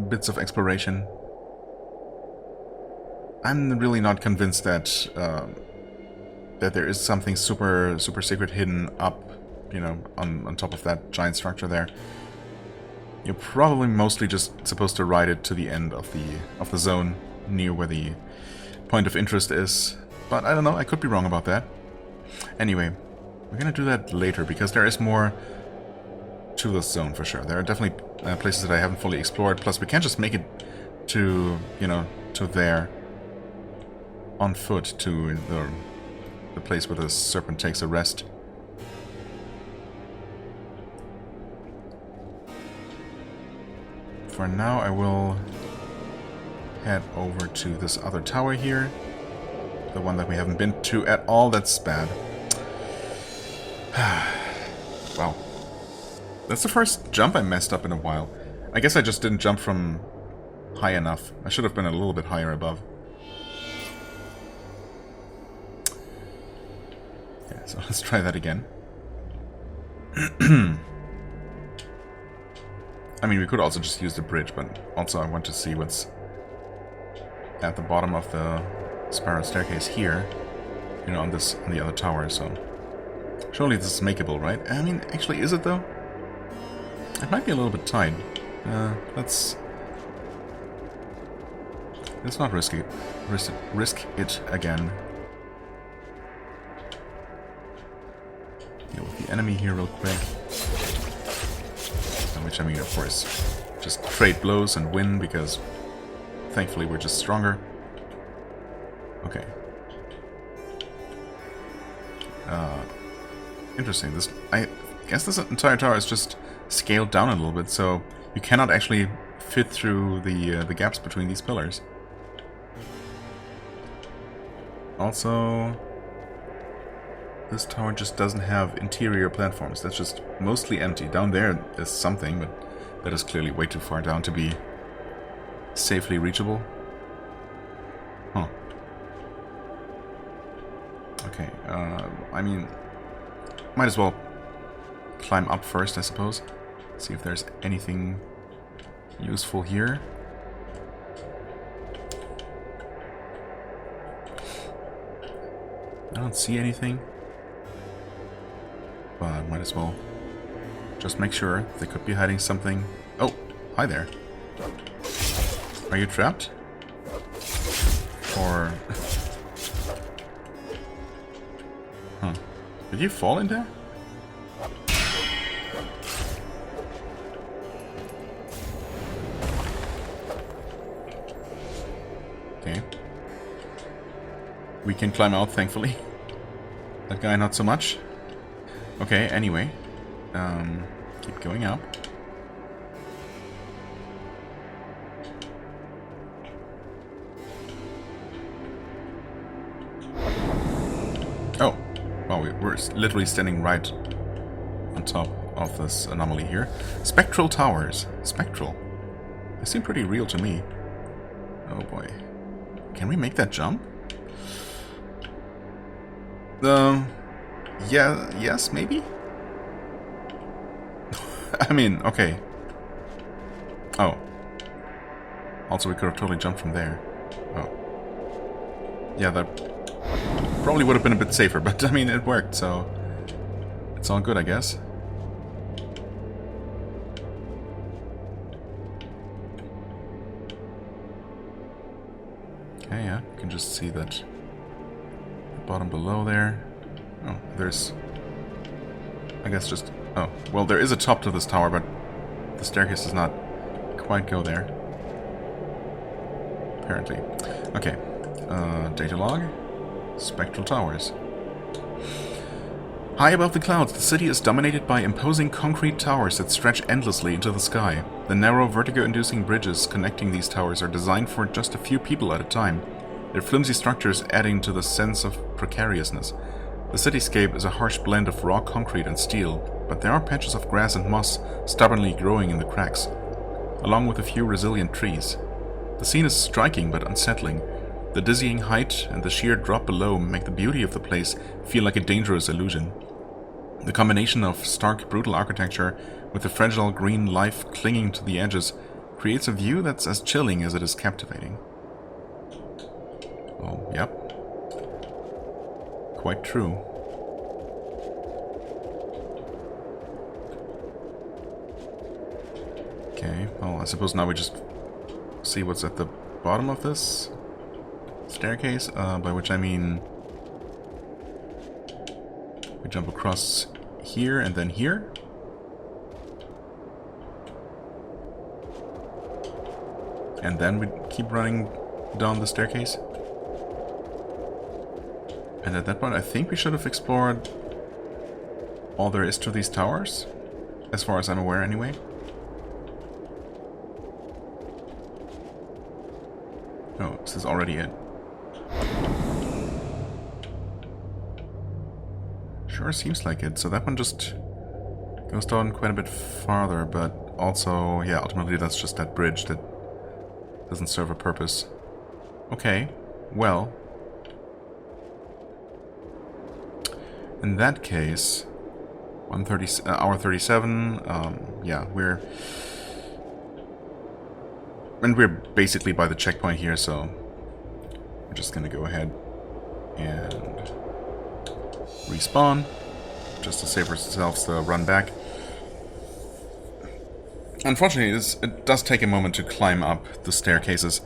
bits of exploration, I'm really not convinced that that there is something super secret hidden up, on top of that giant structure there. You're probably mostly just supposed to ride it to the end of the zone, near where the point of interest is. But I don't know, I could be wrong about that. Anyway, we're gonna do that later, because there is more to this zone for sure. There are definitely places that I haven't fully explored, plus we can't just make it to, to there on foot, to the place where the serpent takes a rest. For now, I will head over to this other tower here. The one that we haven't been to at all. That's bad. Wow. That's the first jump I messed up in a while. I guess I just didn't jump from high enough. I should have been a little bit higher above. Yeah, so let's try that again. I mean, we could also just use the bridge, but also I want to see what's at the bottom of the spiral staircase here, on the other tower. So surely this is makeable, right? I mean, actually, is it though? It might be a little bit tight. Let's not risk it again. Deal with the enemy here real quick. Which, I mean, of course, just trade blows and win, because thankfully we're just stronger. Okay. Interesting. I guess this entire tower is just scaled down a little bit, so you cannot actually fit through the gaps between these pillars. Also, this tower just doesn't have interior platforms. That's just mostly empty. Down there is something, but that is clearly way too far down to be safely reachable. Huh. Okay, I mean, might as well climb up first, I suppose. See if there's anything useful here. I don't see anything. But might as well just make sure. They could be hiding something. Oh, hi there. Are you trapped? Or... Huh. Did you fall in there? Okay. We can climb out, thankfully. That guy not so much. Okay, anyway. Keep going up. Oh. Wow, we're literally standing right on top of this anomaly here. Spectral towers. Spectral. They seem pretty real to me. Oh boy. Can we make that jump? Yeah, yes, maybe? I mean, okay. Oh. Also, we could have totally jumped from there. yeah, that probably would have been a bit safer, but I mean, it worked, so it's all good, I guess. Okay, yeah, you can just see that bottom below there. Oh, there's... I guess just... Oh, well, there is a top to this tower, but the staircase does not quite go there. Apparently. Okay. Data log. Spectral towers. High above the clouds, the city is dominated by imposing concrete towers that stretch endlessly into the sky. The narrow, vertigo-inducing bridges connecting these towers are designed for just a few people at a time, their flimsy structures adding to the sense of precariousness. The cityscape is a harsh blend of raw concrete and steel, but there are patches of grass and moss stubbornly growing in the cracks, along with a few resilient trees. The scene is striking but unsettling. The dizzying height and the sheer drop below make the beauty of the place feel like a dangerous illusion. The combination of stark, brutal architecture with the fragile green life clinging to the edges creates a view that's as chilling as it is captivating. Oh, yep. Quite true. Okay, well, I suppose now we just see what's at the bottom of this staircase, by which I mean we jump across here and then here. And then we keep running down the staircase. And at that point I think we should have explored all there is to these towers, as far as I'm aware anyway. Oh, this is already it. Sure seems like it. So that one just goes down quite a bit farther, but also, yeah, ultimately that's just that bridge that doesn't serve a purpose. Okay, well. In that case, hour 37, yeah, we're basically by the checkpoint here, so we're just gonna go ahead and respawn, just to save ourselves the run back. Unfortunately, it does take a moment to climb up the staircases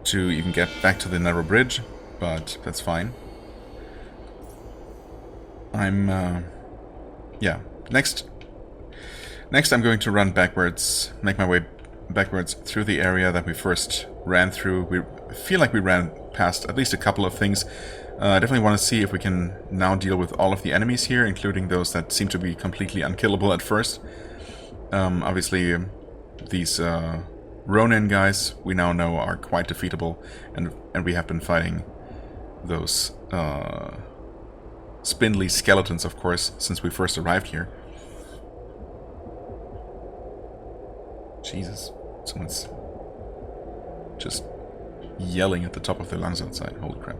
to even get back to the narrow bridge, but that's fine. Yeah, next I'm going to run backwards, make my way backwards through the area that we first ran through. We feel like we ran past at least a couple of things. I definitely want to see if we can now deal with all of the enemies here, including those that seem to be completely unkillable at first. Obviously, these Ronin guys we now know are quite defeatable, and we have been fighting those spindly skeletons, of course, since we first arrived here. Jesus, someone's just yelling at the top of their lungs outside. Holy crap!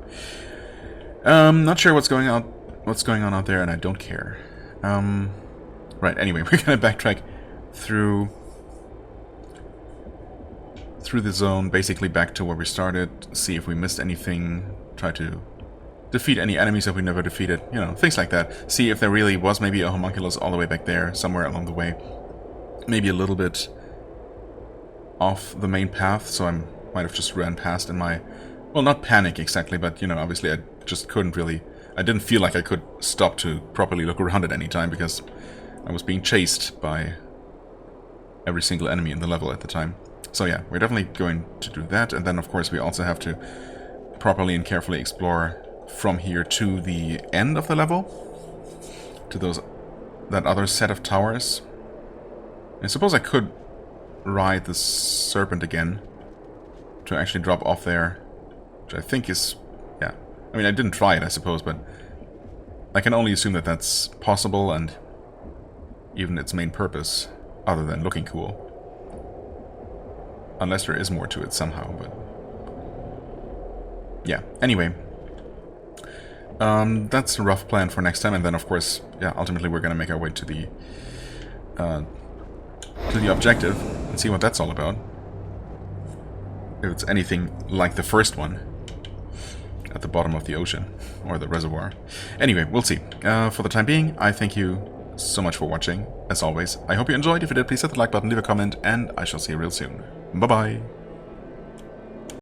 Not sure what's going on out there, and I don't care. Right. Anyway, we're gonna backtrack through the zone, basically back to where we started. See if we missed anything. Try to defeat any enemies that we never defeated. You know, things like that. See if there really was maybe a homunculus all the way back there, somewhere along the way. Maybe a little bit off the main path, so I might have just ran past in my... Well, not panic exactly, but, you know, obviously I just couldn't really... I didn't feel like I could stop to properly look around at any time, because I was being chased by every single enemy in the level at the time. So yeah, we're definitely going to do that, and then of course we also have to properly and carefully explore from here to the end of the level, to that other set of towers. I suppose I could ride the serpent again to actually drop off there, which I think is, yeah, I mean I didn't try it I suppose, but I can only assume that that's possible, and even its main purpose other than looking cool, unless there is more to it somehow. But yeah, anyway, that's a rough plan for next time, and then of course, yeah, ultimately we're gonna make our way to the objective and see what that's all about. If it's anything like the first one. at the bottom of the ocean, or the reservoir. Anyway, we'll see. For the time being, I thank you so much for watching, as always. I hope you enjoyed. If you did, please hit the like button, leave a comment, and I shall see you real soon. Bye-bye!